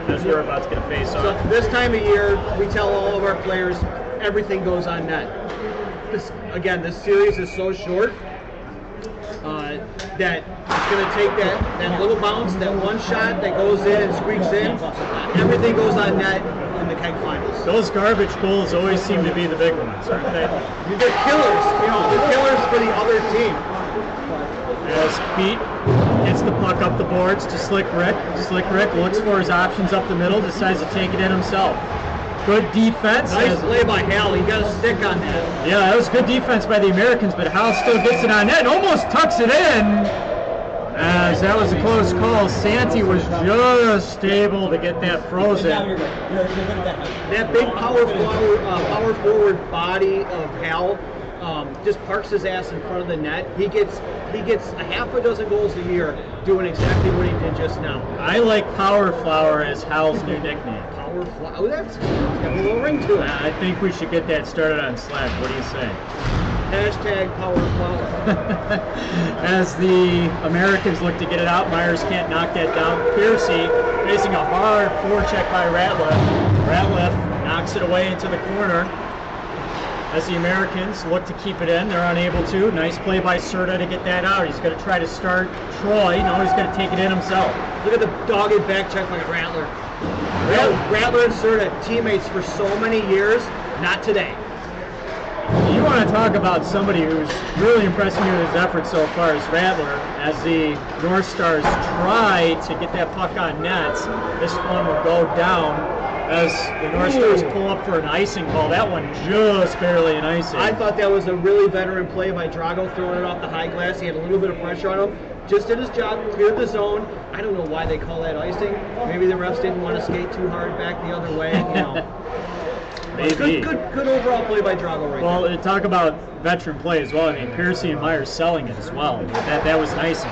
as we're about to get a face-off. So this time of year, we tell all of our players everything goes on net. This series is so short. That it's going to take that little bounce, that one shot that goes in and squeaks in. Everything goes on net in the keg finals. Those garbage goals always seem to be the big ones, aren't they? They're killers. They're killers for the other team. As Pete hits the puck up the boards to Slick Rick. Slick Rick looks for his options up the middle, decides to take it in himself. Good defense. Nice play by Hal. He got a stick on that. Yeah, that was good defense by the Americans, but Hal still gets it on net and almost tucks it in. As that was a close call. Santi was just able to get that frozen. That big power forward body of Hal just parks his ass in front of the net. He gets a half a dozen goals a year doing exactly what he did just now. I like Power Flower as Hal's new nickname. Power Flower. Oh, that's got a little ring to it. I think we should get that started on Slack. What do you say? Hashtag Power Flower. As the Americans look to get it out, Myers can't knock that down. Piercy facing a hard forecheck by Ratliff. Ratliff knocks it away into the corner. As the Americans look to keep it in, they're unable to. Nice play by Serta to get that out. He's going to try to start Troy. No, he's going to take it in himself. Look at the dogged back check by Rattler. Rattler and Serta, teammates for so many years, not today. You want to talk about somebody who's really impressing you with his efforts so far as Rattler, as the North Stars try to get that puck on net. This one will go down as the North Stars pull up for an icing call. That one just barely an icing. I thought that was a really veteran play by Drago, throwing it off the high glass. He had a little bit of pressure on him. Just did his job, cleared the zone. I don't know why they call that icing. Maybe the refs didn't want to skate too hard back the other way. Maybe. Good overall play by Drago right Well, there. talk about veteran play as well. I mean, Piercy and Myers selling it as well. That was an icing.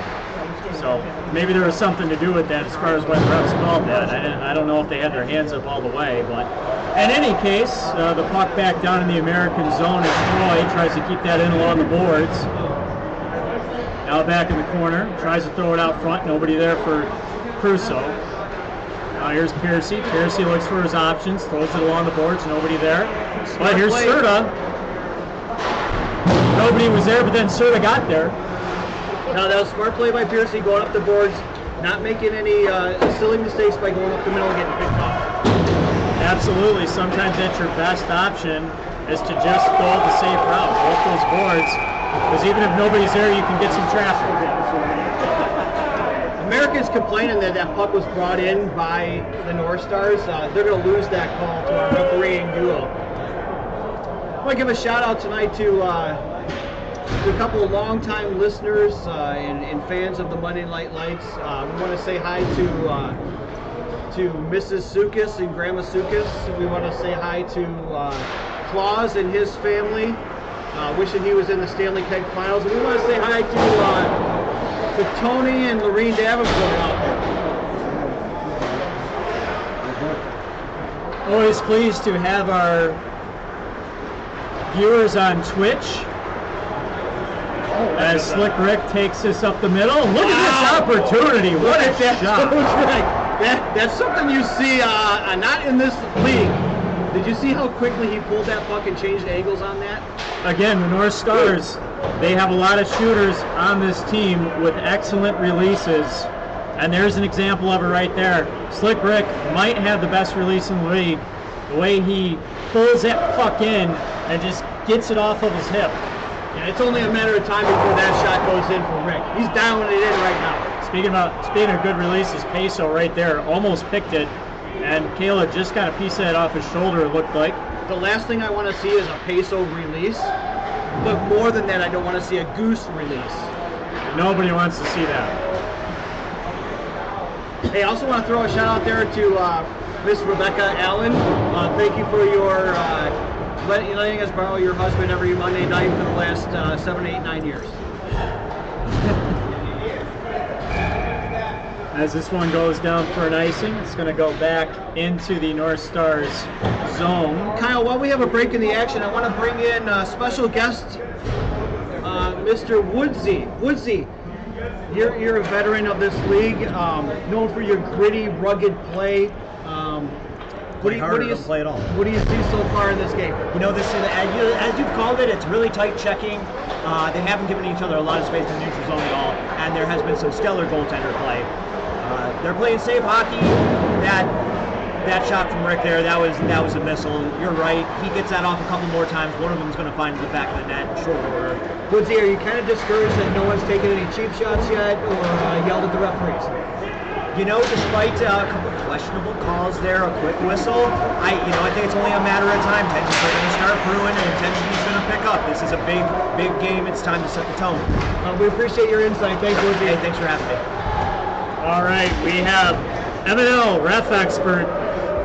So maybe there was something to do with that as far as why the refs called that. I don't know if they had their hands up all the way, but in any case, the puck back down in the American zone as Troy tries to keep that in along the boards. Now back in the corner, tries to throw it out front. Nobody there for Crusoe. Now here's Piercy. Piercy looks for his options, throws it along the boards. Nobody there. But here's Serta. Nobody was there, but then Serta got there. Now that was a smart play by Piercy, going up the boards, not making any silly mistakes by going up the middle and getting picked off. Absolutely. Sometimes that's your best option, is to just go the safe route, go up those boards, because even if nobody's there, you can get some traffic. Americans complaining that that puck was brought in by the North Stars. They're going to lose that call to our refereeing duo. I want to give a shout out tonight to a couple of longtime listeners and fans of the Monday Night Lights. We want to say hi to Mrs. Sukas and Grandma Sukas. We want to say hi to Claus and his family, wishing he was in the Stanley Keg Finals. And we want to say hi to Tony and Lorene Davenport out there. Always pleased to have our viewers on Twitch. As Slick Rick takes this up the middle. Look at this opportunity. What a shot. That's something you see not in this league. Did you see how quickly he pulled that puck and changed angles on that? Again, the North Stars, they have a lot of shooters on this team with excellent releases. And there's an example of it right there. Slick Rick might have the best release in the league. The way he pulls that puck in and just gets it off of his hip. Yeah, it's only a matter of time before that shot goes in for Rick. He's dialing it in right now. Speaking of good releases, Peso right there almost picked it, and Kayla just got a piece of that off his shoulder, it looked like. The last thing I want to see is a Peso release, but more than that, I don't want to see a Goose release. Nobody wants to see that. Hey, I also want to throw a shout out there to Miss Rebecca Allen. Thank you for your letting us borrow your husband every Monday night for the last 7, 8, 9 years. As this one goes down for an icing, it's going to go back into the North Stars zone. Kyle, while we have a break in the action, I want to bring in special guest, Mr. Woodsy. Woodsy, you're a veteran of this league, known for your gritty, rugged play. What do you play at all. What do you see so far in this game? You know, as you've called it, it's really tight checking. They haven't given each other a lot of space in the neutral zone at all, and there has been some stellar goaltender play. They're playing safe hockey. That shot from Rick there, that was a missile. You're right. He gets that off a couple more times. One of them is going to find the back of the net in short order. Woodsy, are you kind of discouraged that no one's taken any cheap shots yet or yelled at the referees? You know, despite a couple of questionable calls there, a quick whistle, I think it's only a matter of time. Tensions are going to start brewing, and intensity's going to pick up. This is a big game. It's time to set the tone. We appreciate your insight. Thanks, Woodsy. Hey, thanks for having me. All right, we have MNL ref expert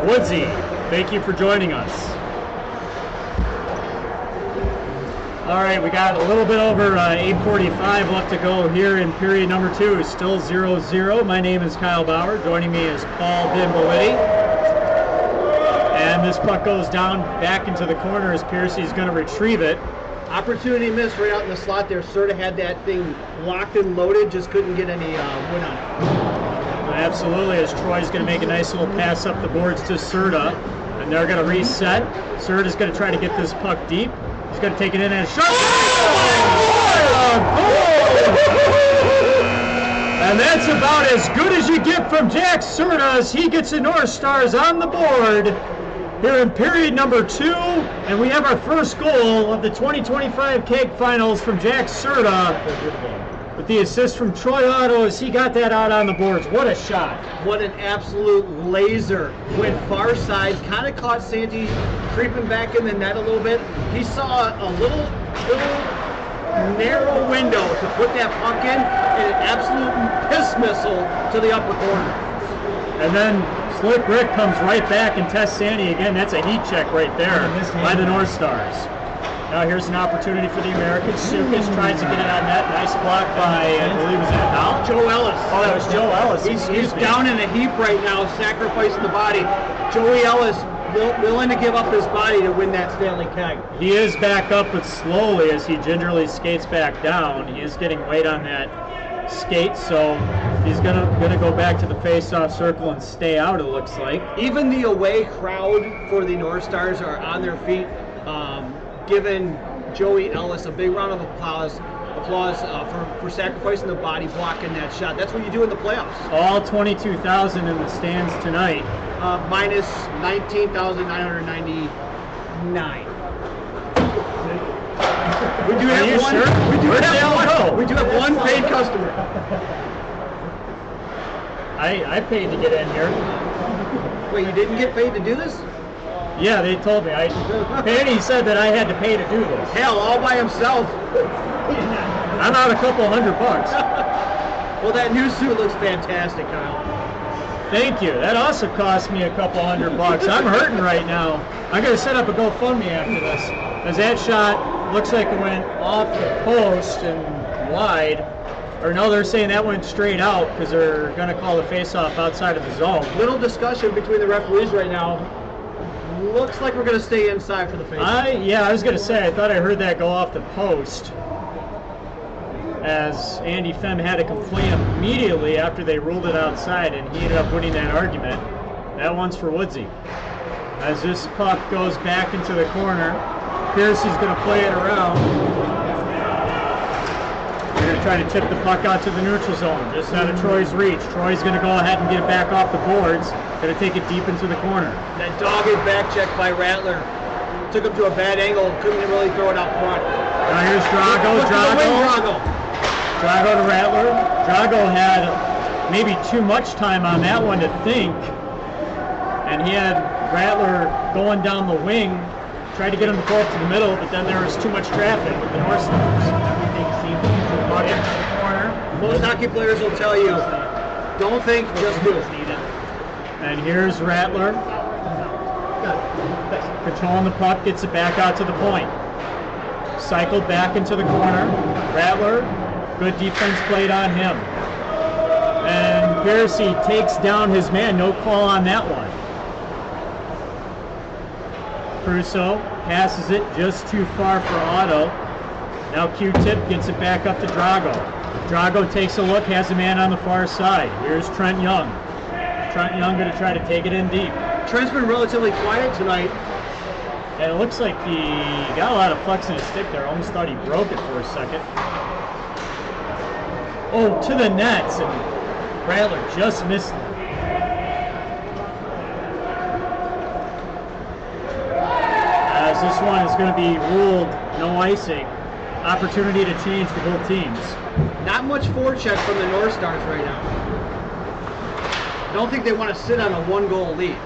Woodsy. Thank you for joining us. All right, we got a little bit over 8:45 left to go here in period number 2. Still 0-0. My name is Kyle Bauer. Joining me is Paul Biliti. And this puck goes down back into the corner as Piercy's going to retrieve it. Opportunity missed right out in the slot there. Sort of had that thing locked and loaded, just couldn't get any wood on it. Absolutely, as Troy's going to make a nice little pass up the boards to Serta. And they're going to reset. Serta's going to try to get this puck deep. He's going to take it in and a shot. And that's about as good as you get from Jack Serta as he gets the North Stars on the board here in period number 2. And we have our first goal of the 2025 Keg Finals from Jack Serta with the assist from Troy Otto as he got that out on the boards. What a shot. What an absolute laser. Went far side, kind of caught Santi creeping back in the net a little bit. He saw a little narrow window to put that puck in, and an absolute piss missile to the upper corner. And then Slick Rick comes right back and tests Sandy again. That's a heat check right there by the North Stars. Now here's an opportunity for the Americans. Sukas tries to get it on net. Nice block by, I believe, was that Hal? Joe Ellis. Oh, that was Joe Ellis. He's down in a heap right now, sacrificing the body. Joey Ellis willing to give up his body to win that Stanley Keg. He is back up, but slowly as he gingerly skates back down. He is getting weight on that skate, so he's gonna go back to the face-off circle and stay out, it looks like. Even the away crowd for the North Stars are on their feet, giving Joey Ellis a big round of applause for sacrificing the body, blocking that shot. That's what you do in the playoffs. All 22,000 in the stands tonight. Minus 19,999. We do have one. Sure? We do have one paid customer. I paid to get in here. Wait, you didn't get paid to do this? Yeah, they told me. Penny said that I had to pay to do this. Hell, all by himself. I'm out a couple $100. Well, that new suit looks fantastic, Kyle. Thank you. That also cost me a couple $100. I'm hurting right now. I'm going to set up a GoFundMe after this, because that shot looks like it went off the post and wide. Or no, they're saying that went straight out because they're going to call the face-off outside of the zone. Little discussion between the referees right now. Looks like we're going to stay inside for the face-off. Yeah, I was going to say, I thought I heard that go off the post, as Andy Fem had to complain immediately after they ruled it outside, and he ended up winning that argument. That one's for Woodsy. As this puck goes back into the corner, Piercy's going to play it around. They're going to try to tip the puck out to the neutral zone, just out of Troy's reach. Troy's going to go ahead and get it back off the boards. Going to take it deep into the corner. That dogged back check by Rattler took him to a bad angle. Couldn't really throw it out front. Now here's Drago. Look at the wing, Drago. Drago to Rattler. Drago had maybe too much time on that one to think. And he had Rattler going down the wing, tried to get him to go up to the middle, but then there was too much traffic with the North Stars. Everything seemed to bucket into the corner. Most hockey players will tell you, don't think, just do. And here's Rattler. Controlling the puck, gets it back out to the point. Cycled back into the corner. Rattler, good defense played on him. And Piercy takes down his man, no call on that one. Crusoe passes it just too far for Otto. Now Q-Tip gets it back up to Drago. Drago takes a look, has a man on the far side. Here's Trent Young. Trent Young going to try to take it in deep. Trent's been relatively quiet tonight. And it looks like he got a lot of flex in his stick there. Almost thought he broke it for a second. Oh, to the nets, and Rattler just missed it. As this one is going to be ruled no icing. Opportunity to change for both teams. Not much forecheck from the North Stars right now. I don't think they want to sit on a one-goal lead.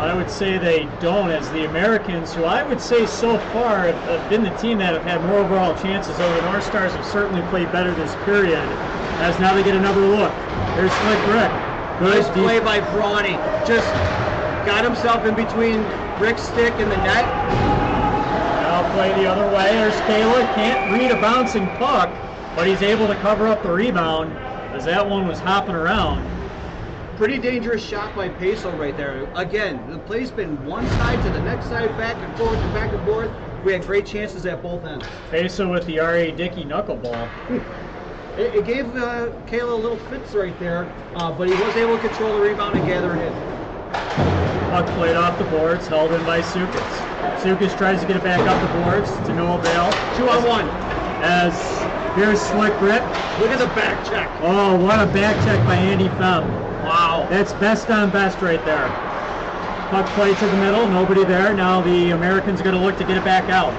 I would say they don't, as the Americans, who I would say so far have been the team that have had more overall chances, though the North Stars have certainly played better this period, as now they get another look. Here's Slick Rick. Nice play by Brawny. Just got himself in between Rick's stick and the net. Now play the other way. There's Kayla. Can't read a bouncing puck, but he's able to cover up the rebound as that one was hopping around. Pretty dangerous shot by Peso right there. Again, the play's been one side to the next side, back and forth and back and forth. We had great chances at both ends. Peso with the R.A. Dickey knuckleball. It gave Kayla a little fits right there, but he was able to control the rebound and gather it in. Puck played off the boards, held in by Sukas. Sukas tries to get it back up the boards to no avail. 2-on-1. As here's Slick Rick. Look at the back check. Oh, what a back check by Andy Fem. Wow. That's best on best right there. Puck play to the middle, nobody there. Now the Americans are going to look to get it back out.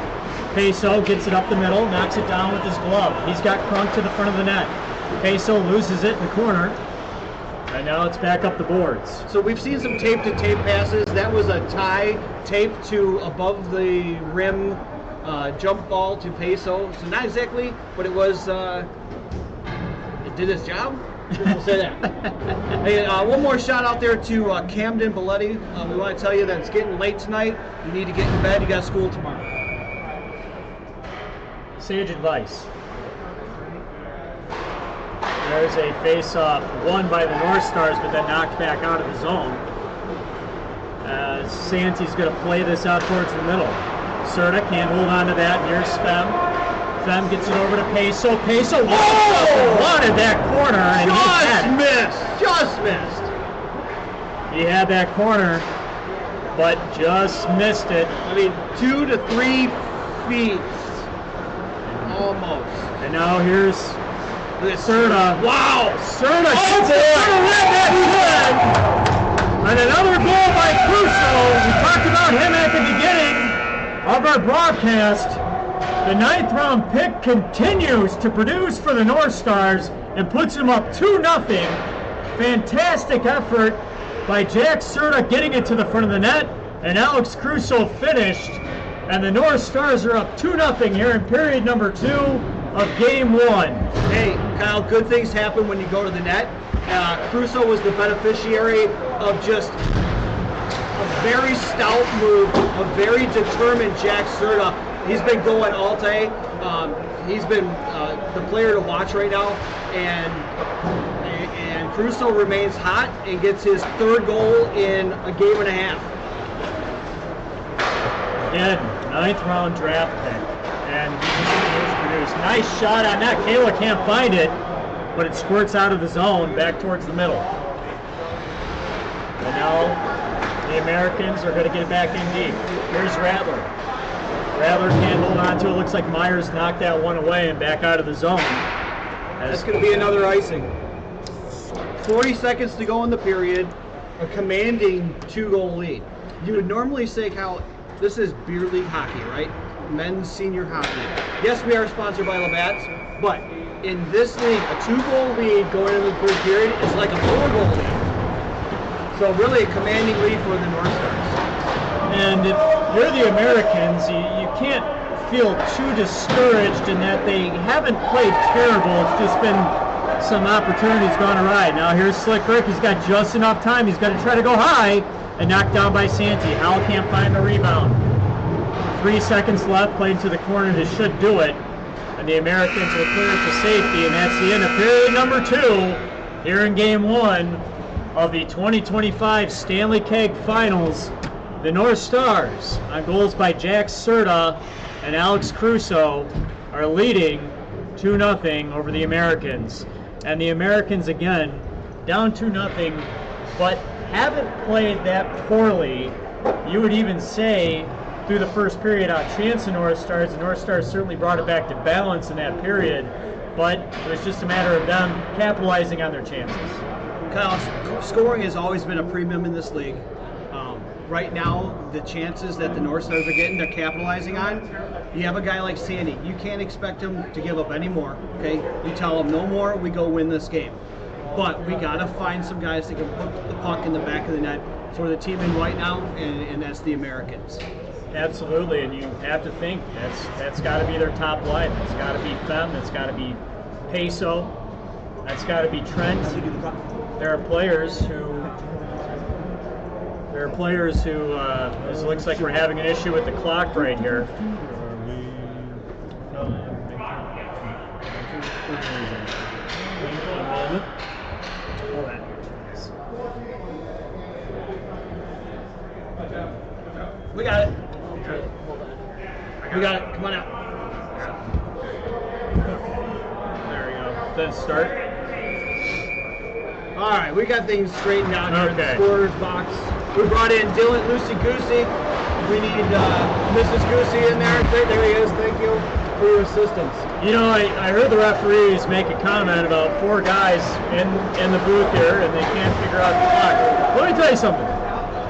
Peso gets it up the middle, knocks it down with his glove. He's got Crunk to the front of the net. Peso loses it in the corner. And now it's back up the boards. So we've seen some tape-to-tape passes. That was a tie, tape to above the rim jump ball to Peso. So not exactly, but it was, it did its job. We'll say that. Hey, one more shout out there to Camden Biliti. We want to tell you that it's getting late tonight. You need to get in bed. You got school tomorrow. Sage advice. There's a face-off won by the North Stars, but then knocked back out of the zone. As Santi's going to play this out towards the middle. Serta can't hold on to that. Here's Fem. Fem gets it over to Peso. Peso wanted that corner. And Just missed. He had that corner, but just missed it. I mean, 2 to 3 feet. Almost. And now here's Serta. Wow. Serta gets it. That and another goal by Crusoe. We talked about him at the beginning of our broadcast. The 9th round pick continues to produce for the North Stars and puts him up 2-0. Fantastic effort by Jack Serta getting it to the front of the net, and Alex Crusoe finished. And the North Stars are up 2-0 here in period number 2 of game 1. Hey, Kyle, good things happen when you go to the net. Crusoe was the beneficiary of just a very stout move, a very determined Jack Serta. He's been going all day. He's been the player to watch right now, and Crusoe remains hot and gets his 3rd goal in a game and a half. Again, 9th round draft pick, and he continues to produce. Nice shot on that. Kayla can't find it, but it squirts out of the zone back towards the middle. And now the Americans are going to get it back in deep. Here's Rattler. Rattler can't hold on to it. Looks like Myers knocked that one away and back out of the zone. That's going to be another icing. 40 seconds to go in the period. A commanding 2-goal lead. You would normally say, Kyle, this is beer league hockey, right? Men's senior hockey. Yes, we are sponsored by Labatt's, but in this league, a 2-goal lead going into the third period is like a 4-goal lead. So really a commanding lead for the North Stars. And if you're the Americans, you can't feel too discouraged in that they haven't played terrible. It's just been some opportunities gone awry. Now here's Slick Rick. He's got just enough time. He's got to try to go high and knocked down by Santi. Howell can't find the rebound. 3 seconds left, played to the corner. This should do it. And the Americans will clear it to safety, and that's the end of period number 2 here in game 1 of the 2025 Stanley Keg Finals. The North Stars, on goals by Jack Serta and Alex Crusoe, are leading 2-0 over the Americans. And the Americans, again, down 2-0, but haven't played that poorly. You would even say through the first period on chance the North Stars. The North Stars certainly brought it back to balance in that period, but it was just a matter of them capitalizing on their chances. Kyle, scoring has always been a premium in this league. Right now, the chances that the North Stars are getting, they're capitalizing on. You have a guy like Sandy. You can't expect him to give up any more, okay? You tell him no more, we go win this game. But we got to find some guys that can put the puck in the back of the net for the team in white now, and that's the Americans. Absolutely, and you have to think that's got to be their top line. That's got to be Fem. That's got to be Peso. That's got to be Trent. There are players who. It looks like we're having an issue with the clock right here. We got it. We got it. Come on out. There we go. Then start. All right, we got things straightened out here in the Okay. scorer's box. We brought in Dylan Lucy Goosey. We need Mrs. Goosey in there. There he is. Thank you for your assistance. You know, I heard the referees make a comment about 4 guys in the booth here, and they can't figure out the clock. Let me tell you something.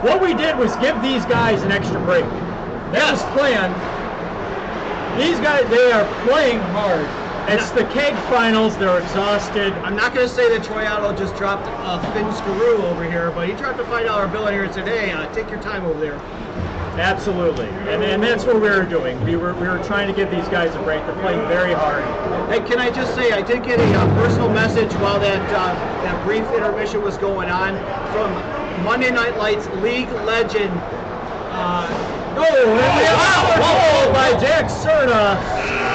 What we did was give these guys an extra break. That was planned. These guys, they are playing hard. It's the Keg Finals. They're exhausted. I'm not going to say that Troy Otto just dropped a thin screw over here, but he tried to find out our bill in here and said, hey, take your time over there. Absolutely, and that's what we were doing. We were trying to give these guys a break. They're playing very hard. Hey, can I just say, I did get a personal message while that brief intermission was going on from Monday Night Lights league legend. Goal by Jack Serta,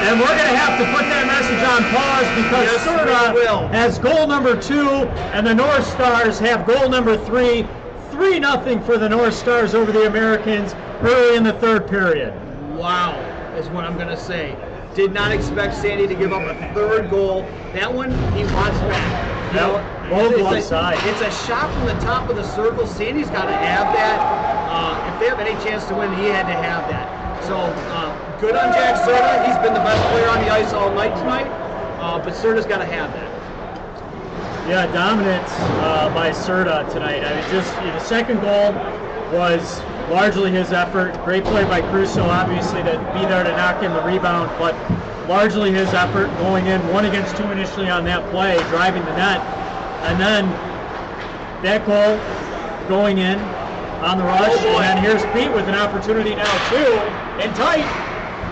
and we're going to have to put that message on pause because Yes, Serta we will. has goal number 2, and the North Stars have goal number 3. 3-0 for the North Stars over the Americans early in the third period. Wow, is what I'm going to say. Did not expect Sandy to give up a third goal. That one, he wants back. You know, It's a shot from the top of the circle. Sandy's got to have that. If they have any chance to win, he had to have that. So, good on Jack Serta. He's been the best player on the ice all night tonight. But Serta's got to have that. Yeah, dominance by Serta tonight. I mean, just the second goal was largely his effort. Great play by Crusoe, obviously, to be there to knock in the rebound, but largely his effort going in 1 against 2 initially on that play, driving the net, and then that goal going in on the rush. And then here's Pete with an opportunity now too, and tight.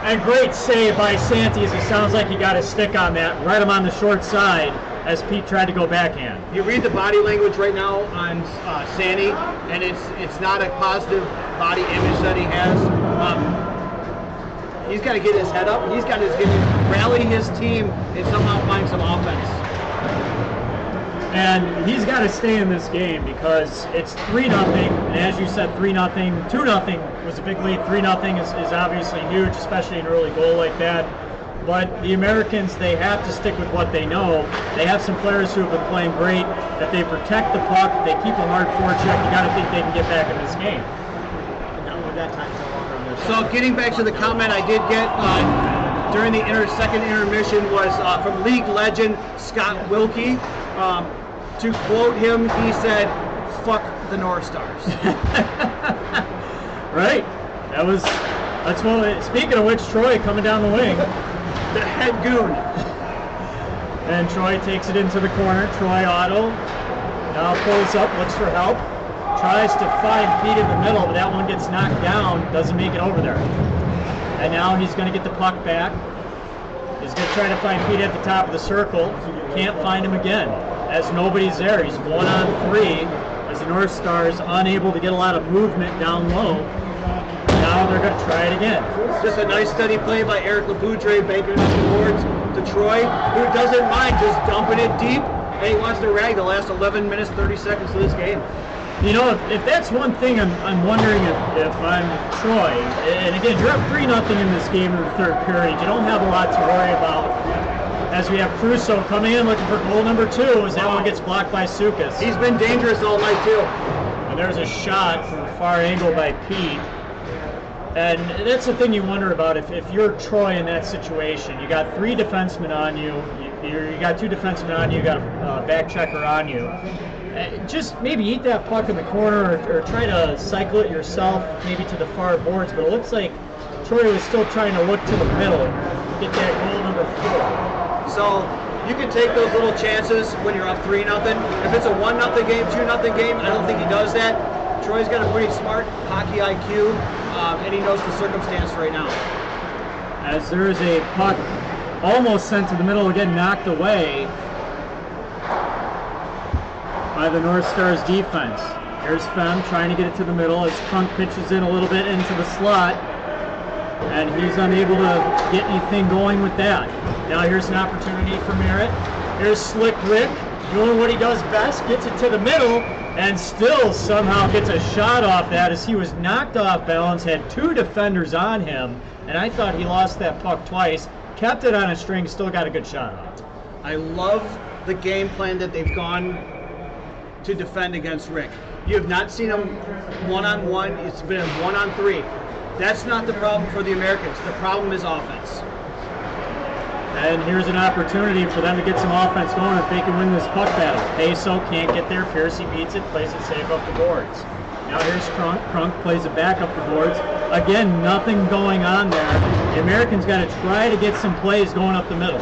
And great save by Santi, as it sounds like he got his stick on that, right him on the short side as Pete tried to go backhand. You read the body language right now on Sandy, and it's not a positive body image that he has. He's got to get his head up. He's got to rally his team and somehow find some offense. And he's got to stay in this game because it's 3-0. And as you said, 3-0, 2-0 was a big lead. 3-0 is obviously huge, especially an early goal like that. But the Americans, they have to stick with what they know. They have some players who have been playing great, that they protect the puck, they keep a hard forecheck. You got to think they can get back in this game. Not with that time so longer on their So getting back to the comment I did get during the second intermission was from league legend Scott Wilkie. To quote him, he said, "Fuck the North Stars." Right. That's what. Speaking of which, Troy coming down the wing. The head goon. And Troy takes it into the corner. Troy Otto now pulls up, looks for help. Tries to find Pete in the middle, but that one gets knocked down. Doesn't make it over there. And now he's going to get the puck back. He's going to try to find Pete at the top of the circle. Can't find him again, as nobody's there. He's 1-on-3, as the North Stars unable to get a lot of movement down low. Now they're going to try it again. Just a nice steady play by Eric Lapoudre, banking it towards to Troy, who doesn't mind just dumping it deep, and he wants to rag the last 11 minutes, 30 seconds of this game. You know, if that's one thing I'm wondering if I'm Troy, and again, you're up 3-0 in this game in the third period. You don't have a lot to worry about. As we have Crusoe coming in looking for goal number 2, as that one gets blocked by Sukas. He's been dangerous all night, too. And there's a shot from a far angle by Pete. And that's the thing you wonder about if you're Troy in that situation. You got 3 defensemen on you. You got 2 defensemen on you. You got a back checker on you. Just maybe eat that puck in the corner or try to cycle it yourself, maybe to the far boards. But it looks like Troy was still trying to look to the middle and get that goal number 4. So you can take those little chances when you're up 3-0. If it's a 1-0 game, 2-0 game, I don't think he does that. Troy's got a pretty smart hockey IQ, and he knows the circumstance right now. As there is a puck almost sent to the middle, again knocked away by the North Stars defense. Here's Fem trying to get it to the middle as Crunk pitches in a little bit into the slot, and he's unable to get anything going with that. Now here's an opportunity for Merritt. Here's Slick Rick doing what he does best, gets it to the middle, and still somehow gets a shot off that as he was knocked off balance, had 2 defenders on him, and I thought he lost that puck twice, kept it on a string, still got a good shot off. I love the game plan that they've gone to defend against Rick. You have not seen him 1-on-1, it's been a 1-on-3. That's not the problem for the Americans. The problem is offense. And here's an opportunity for them to get some offense going if they can win this puck battle. Peso can't get there. Piercy beats it, plays it safe up the boards. Now here's Crunk. Crunk plays it back up the boards. Again, nothing going on there. The Americans got to try to get some plays going up the middle.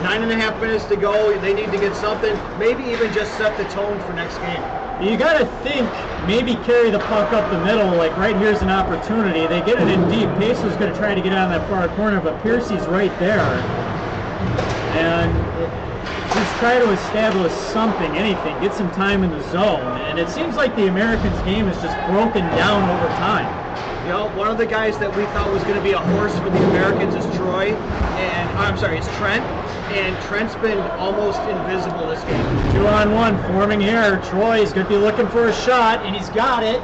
9.5 minutes to go. They need to get something. Maybe even just set the tone for next game. You got to think, maybe carry the puck up the middle. Like right here's an opportunity. They get it in deep. Peso's going to try to get out of that far corner, but Piercy's right there. And just try to establish something, anything, get some time in the zone. And it seems like the Americans' game is just broken down over time. You know, one of the guys that we thought was going to be a horse for the Americans is Troy, it's Trent. And Trent's been almost invisible this game. 2-on-1 forming here. Troy's going to be looking for a shot, and he's got it.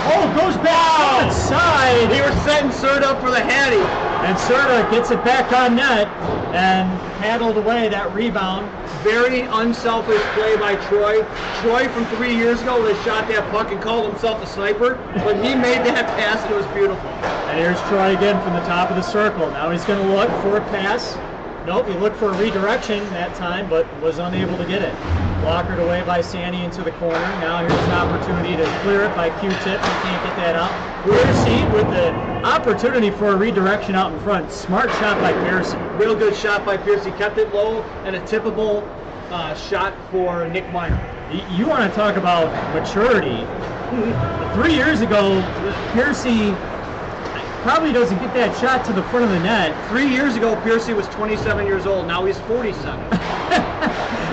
Oh, goes back outside. They were setting Serta up for the Hattie. And Serta gets it back on net and paddled away that rebound. Very unselfish play by Troy. Troy from 3 years ago would have shot that puck and called himself a sniper, but he made that pass and it was beautiful. And here's Troy again from the top of the circle. Now he's going to look for a pass. Nope, he looked for a redirection that time, but was unable to get it. Blockered away by Sandy into the corner. Now here's an opportunity to clear it by Q-tip. He can't get that out. Piercy with the opportunity for a redirection out in front. Smart shot by Piercy. Real good shot by Piercy. Kept it low and a tippable shot for Nick Meyer. You want to talk about maturity. 3 years ago, Piercy probably doesn't get that shot to the front of the net. 3 years ago, Piercy was 27 years old. Now he's 47.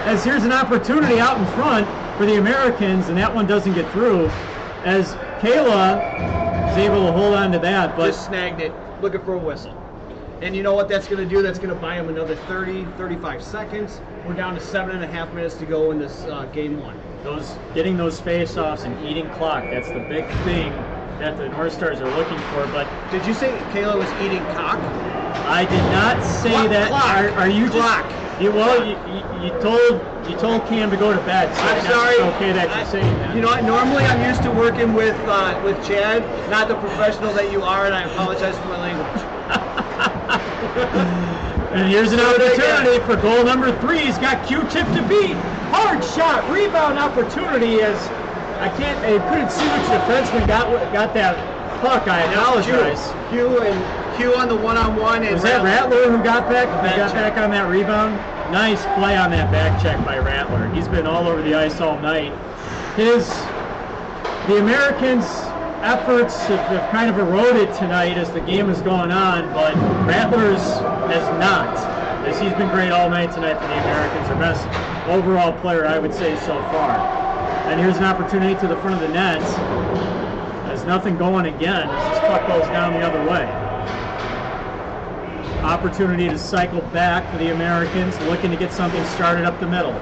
As here's an opportunity out in front for the Americans, and that one doesn't get through. As Kayla is able to hold on to that, but just snagged it, looking for a whistle. And you know what that's going to do? That's going to buy him another 30, 35 seconds. We're down to 7.5 minutes to go in this game 1. Getting those face-offs and eating clock, that's the big thing that the North Stars are looking for. But did you say Kayla was eating cock? I did not say What? that. Clock. Are you Clock. just You told Cam to go to bed. So I'm sorry. It's okay that you're saying that. You know what? Normally I'm used to working with Chad, not the professional that you are, and I apologize for my language. And here's an opportunity for goal number 3. He's got Q-tip to beat. Hard shot, rebound opportunity as I couldn't see which defenseman got that puck. I apologize. Q on the one-on-one. And Was that Rattler who got back? On that rebound? Nice play on that back check by Rattler. He's been all over the ice all night. The Americans' efforts have kind of eroded tonight as the game has gone on, but Rattler's has not. As he's been great all night tonight for the Americans, their best overall player, I would say, so far. And here's an opportunity to the front of the net. There's nothing going again as this puck goes down the other way. Opportunity to cycle back for the Americans, looking to get something started up the middle.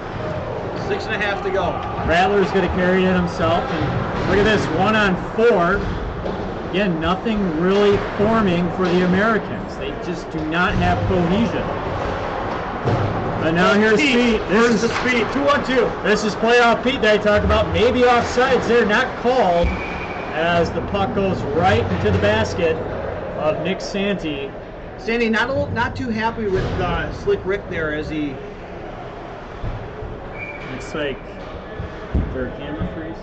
6.5 to go. Rattler's going to carry it himself, and look at this, 1-on-4. Again, nothing really forming for the Americans. They just do not have cohesion. And now here's Pete. This is speed. 2-on-2. This is playoff Pete that I talked about. Maybe offsides there, not called, as the puck goes right into the basket of Nick Santee. Sandy not too happy with Slick Rick there as he. Looks like their camera freeze.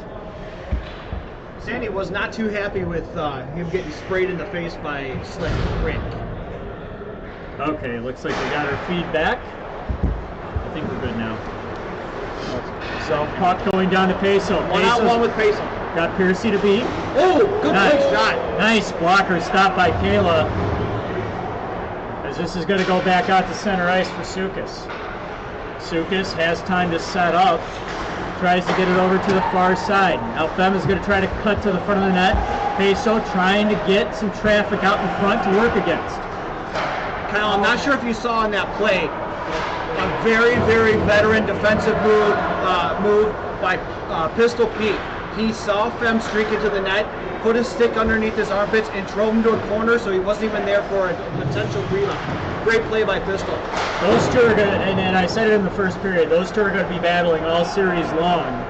Sandy was not too happy with him getting sprayed in the face by Slick Rick. Okay, looks like they got our feedback. I think we're good now. So puck going down to Peso. 1-on-1 with Peso. Got Piercy to beat. Oh, good shot. Nice blocker stop by Kayla. As this is going to go back out to center ice for Sukas. Sukas has time to set up. Tries to get it over to the far side. Now Fem is going to try to cut to the front of the net. Peso trying to get some traffic out in front to work against. Kyle, I'm not sure if you saw in that play, a very, very veteran defensive move by Pistol Pete. He saw Fem streak into the net, put his stick underneath his armpits, and drove him to a corner, so he wasn't even there for a potential rebound. Great play by Pistol. Those two are going to, and I said it in the first period, those two are going to be battling all series long.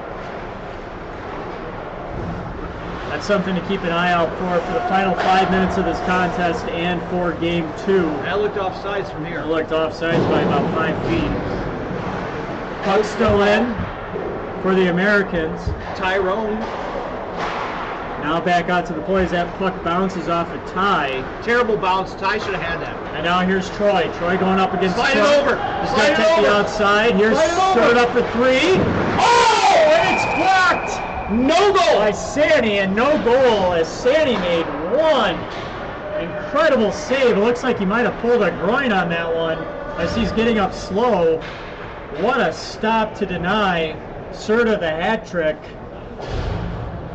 That's something to keep an eye out for the final 5 minutes of this contest and for game 2. That looked offsides from here. It looked offsides by about 5 feet. Puck still in for the Americans. Tyrone. Now back out to the play as that puck bounces off a Ty. Terrible bounce. Ty should have had that. And now here's Troy. Troy going up against Slide it Trump. over. He's Slide going it to take over. the outside. Here's Slide it over. Stewart up for 3. Oh! And it's blocked! No goal by Sandy, and no goal as Sandy made one incredible save. It looks like he might have pulled a groin on that one as he's getting up slow. What a stop to deny Serta the hat trick.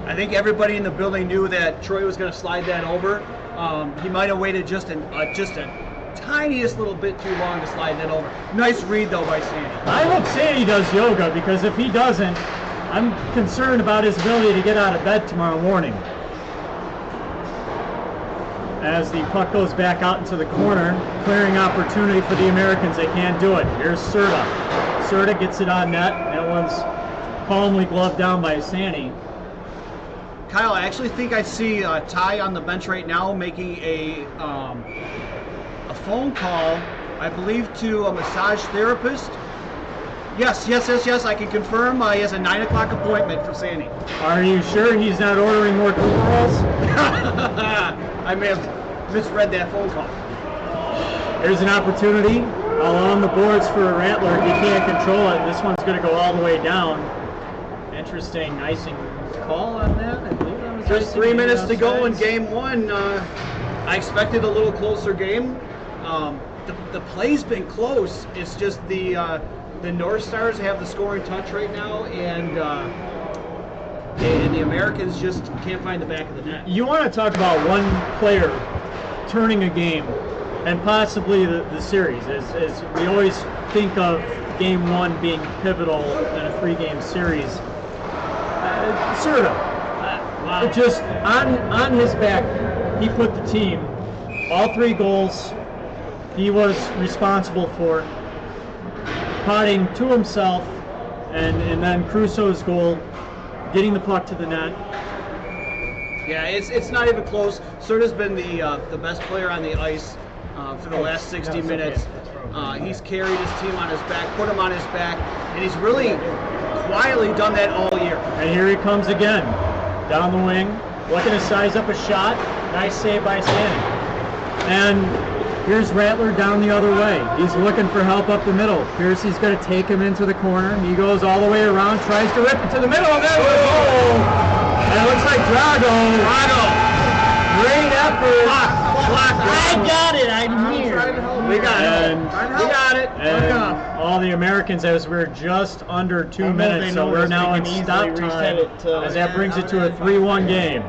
I think everybody in the building knew that Troy was going to slide that over. He might have waited just a tiniest little bit too long to slide that over. Nice read though by Sandy. I hope Sandy does yoga, because if he doesn't, I'm concerned about his ability to get out of bed tomorrow morning. As the puck goes back out into the corner, clearing opportunity for the Americans. They can't do it. Here's Serta. Serta gets it on net. That one's calmly gloved down by Sandy. Kyle, I actually think I see Ty on the bench right now making a phone call, I believe, to a massage therapist. Yes, I can confirm he has a 9 o'clock appointment for Sandy. Are you sure he's not ordering more balls? I may have misread that phone call. There's an opportunity along the boards for a Rattler. He can't control it. This one's going to go all the way down. Interesting icing call on that. I believe that was Just icing, 3 minutes to go in offsides. game 1. I expected a little closer game. The play's been close. It's just the North Stars have the scoring touch right now, and the Americans just can't find the back of the net. You want to talk about one player turning a game and possibly the series, as we always think of game 1 being pivotal in a 3-game series. Serta, just on his back, he put the team, all 3 goals he was responsible for. potting to himself, and then Crusoe's goal, getting the puck to the net. Yeah, it's not even close. Serta's been the best player on the ice for the last 60 minutes. He's carried his team on his back, put him on his back, and he's really quietly done that all year. And here he comes again, down the wing, looking to size up a shot. Nice save by Stanley. And here's Rattler down the other way. He's looking for help up the middle. Piercy's going to take him into the corner. He goes all the way around, tries to rip it to the middle. There's the goal. And it looks like Drago. Great effort. I got it. I'm here. We got it. We got it. And all the Americans, as we're just under 2 minutes, so we're now in stop time, as that brings it to a 3-1 game.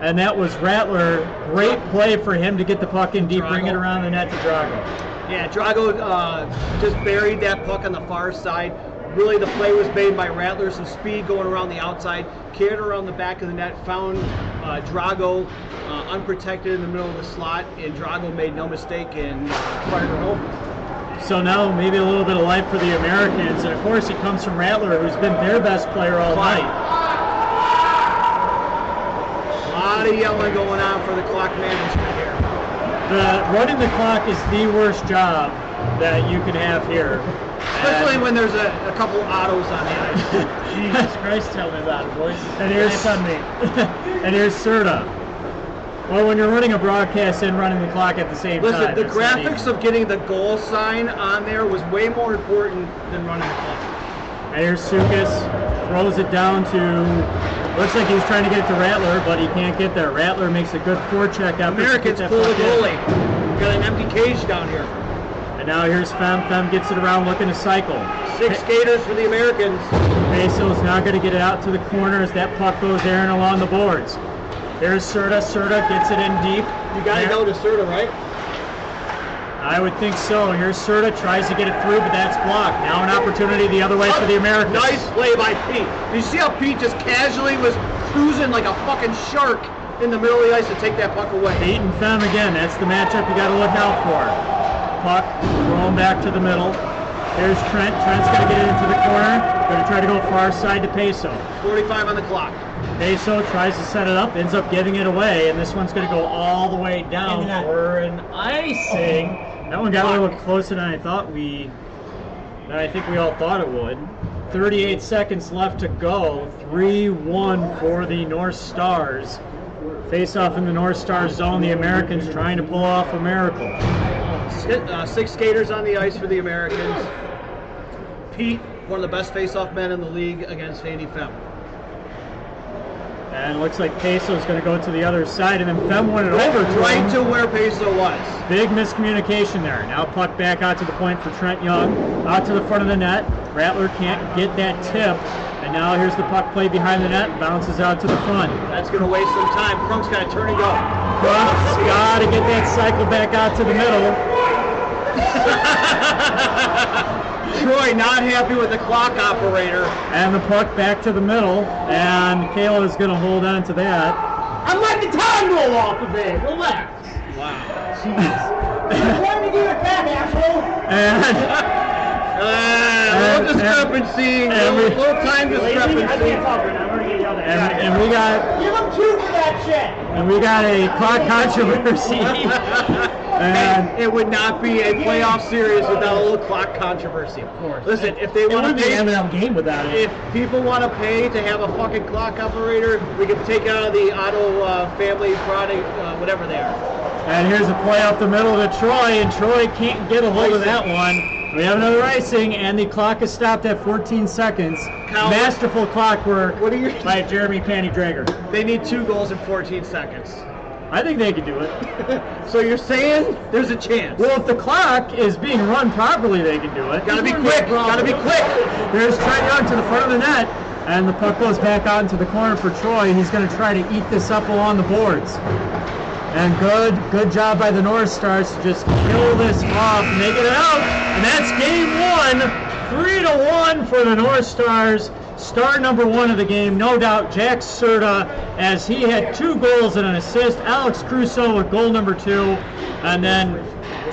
And that was Rattler. Great play for him to get the puck in deep, bring it around the net to Drago. Yeah, Drago just buried that puck on the far side. Really, the play was made by Rattler, some speed going around the outside, carried around the back of the net, found Drago unprotected in the middle of the slot, and Drago made no mistake and fired her home. So now maybe a little bit of life for the Americans, and of course it comes from Rattler, who's been their best player all night. A lot of yelling going on for the clock management here. Running the clock is the worst job that you can have here. Especially when there's a couple autos on the ice. Jesus Christ, tell me about it, boys. And here's on me. And here's Serta. Well, when you're running a broadcast and running the clock at the same time. Listen, the it's not graphics easy. of getting the goal sign on there was way more important than running the clock. And here's Sukas, throws it down to, looks like he's trying to get it to Rattler, but he can't get there. Rattler makes a good forecheck effort. Americans to get that pull the puck in. goalie. We've got an empty cage down here. And now here's Fem. Fem gets it around looking to cycle. 6 skaters for the Americans. Peso's now going to get it out to the corner as that puck goes there and along the boards. Here's Serta. Serta gets it in deep. You got to go to Serta, right? I would think so. Here's Serta, tries to get it through, but that's blocked. Now an opportunity the other way for the Americans. Nice play by Pete. Did you see how Pete just casually was cruising like a fucking shark in the middle of the ice to take that puck away? Pete and Fem again. That's the matchup you got to look out for. Puck thrown back to the middle. Here's Trent. Trent's going to get it into the corner. Going to try to go far side to Peso. 45 on the clock. Peso tries to set it up, ends up giving it away, and this one's going to go all the way down for an icing. That one got a little closer than I think we all thought it would. 38 seconds left to go. 3-1 for the North Stars. Face off in the North Stars zone. The Americans trying to pull off a miracle. 6 skaters on the ice for the Americans. Pete, one of the best face-off men in the league against Andy Fem. And it looks like Peso's going to go to the other side, and then Fem won it over to Right him. to where Peso was. Big miscommunication there. Now puck back out to the point for Trent Young. Out to the front of the net. Rattler can't get that tip. And now here's the puck play behind the net. Bounces out to the front. That's going to waste some time. Crunk's got to turn and go. Crunk's got to get that cycle back out to the middle. Troy not happy with the clock operator. And the puck back to the middle. And Kayla is going to hold on to that. I'm letting the time roll off of it. Relax. Wow. I'm trying to get it back, asshole. And little discrepancy. Little time I discrepancy. can't talk right now. I'm going to get yelled at. and we got Give him 2 for that shit. and we got a clock controversy. And It would not be a playoff series without a little clock controversy. Of course. Listen, if they want to be an pay, MNL game without it. if people want to pay to have a fucking clock operator, we can take it out of the Otto family product, whatever they are. And here's a play up the middle to Troy, and Troy can't get a hold of that one. We have another icing, and the clock is stopped at 14 seconds. Cal- Masterful clock work What are you? by Jeremy Panty Drager. They need 2 goals in 14 seconds. I think they could do it. So you're saying there's a chance? Well, if the clock is being run properly, they can do it. Gotta be quick. Gotta be quick. Here's Trent Young to the front of the net, and the puck goes back out into the corner for Troy. He's going to try to eat this up along the boards. And good job by the North Stars to just kill this off, make it out. And that's game 1, 3-1 for the North Stars. Star number 1 of the game, no doubt, Jack Serta, as he had 2 goals and an assist. Alex Crusoe with goal number 2. And then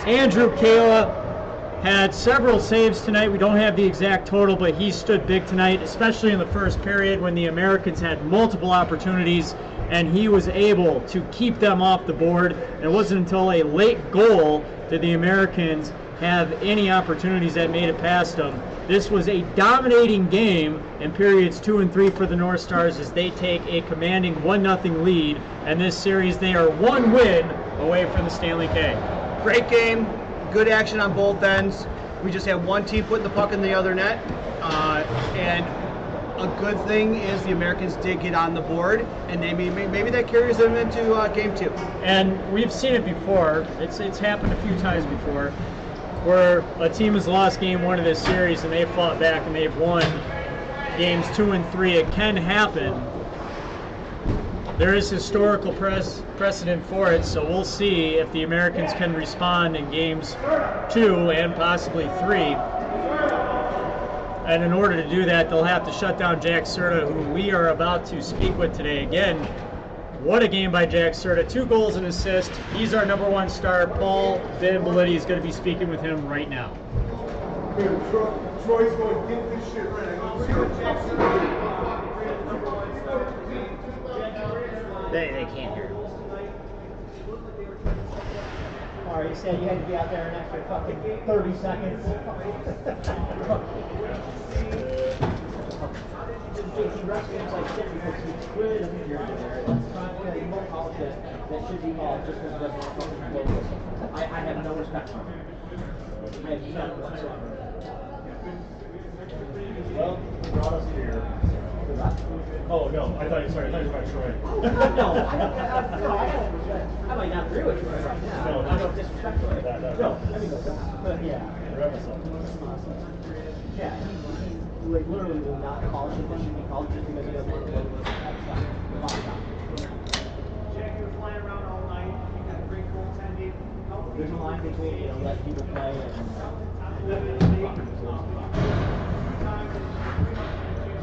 Andrew Kayla had several saves tonight. We don't have the exact total, but he stood big tonight, especially in the first period when the Americans had multiple opportunities and he was able to keep them off the board. And it wasn't until a late goal did the Americans have any opportunities that made it past them. This was a dominating game in periods 2 and 3 for the North Stars as they take a commanding 1-0 lead. And this series, they are 1 win away from the Stanley K. Great game, good action on both ends. We just had one team putting the puck in the other net, and a good thing is the Americans did get on the board, and maybe that carries them into game 2. And we've seen it before. It's happened a few times before, where a team has lost game 1 of this series and they've fought back and they've won games 2 and 3. It can happen. There is historical precedent for it, so we'll see if the Americans can respond in games 2 and possibly 3. And in order to do that, they'll have to shut down Jack Serta, who we are about to speak with today. Again, what a game by Jack Serta. 2 goals and assist. He's our number 1 star. Paul Biliti is going to be speaking with him right now. Troy's going to get this shit right. They can't hear. Or you said you had to be out there an extra fucking 30 seconds. I have no respect for him. I have none whatsoever. Well, you brought us here. Oh, no, I thought you were about Troy. No, I might not agree with you right now. No, I don't disrespect you. No, I mean, but yeah. Yeah, he like, literally will not call shit that should be called just because he doesn't want to go to the Jack, you were flying around all night. You got great goaltending. There's a line between, let people play and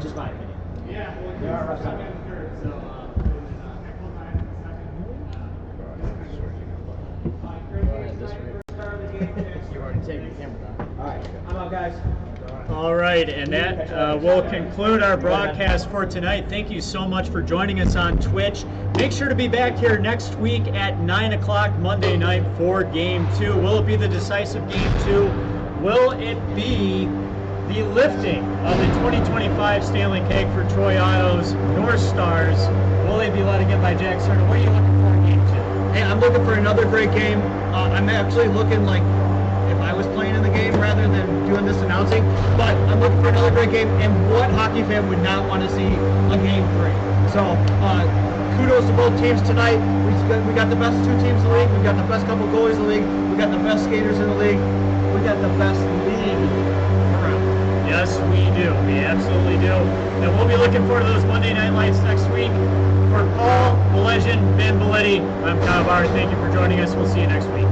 just my opinion. Yeah, there are refs out there. You already taken the camera down. All right, I'm out, guys. All right, and that will conclude our broadcast for tonight. Thank you so much for joining us on Twitch. Make sure to be back here next week at 9 o'clock Monday night for Game 2. Will it be the decisive Game 2? Will it be the lifting of the 2025 Stanley Keg for Troy Otto's North Stars? Will they be letting it by Jack Serta? What are you looking for in Game 2? Hey, I'm looking for another great game. I'm actually looking like if I was playing in the game rather than doing this announcing, but I'm looking for another great game, and what hockey fan would not want to see a Game 3? So, kudos to both teams tonight. We got the best 2 teams in the league. We got the best couple goalies in the league. We got the best skaters in the league. We got the best league around. Yes, we do. We absolutely do. And we'll be looking forward to those Monday Night Lights next week. For Paul, the legend, Ben Biliti, I'm Kyle Bauer. Thank you for joining us. We'll see you next week.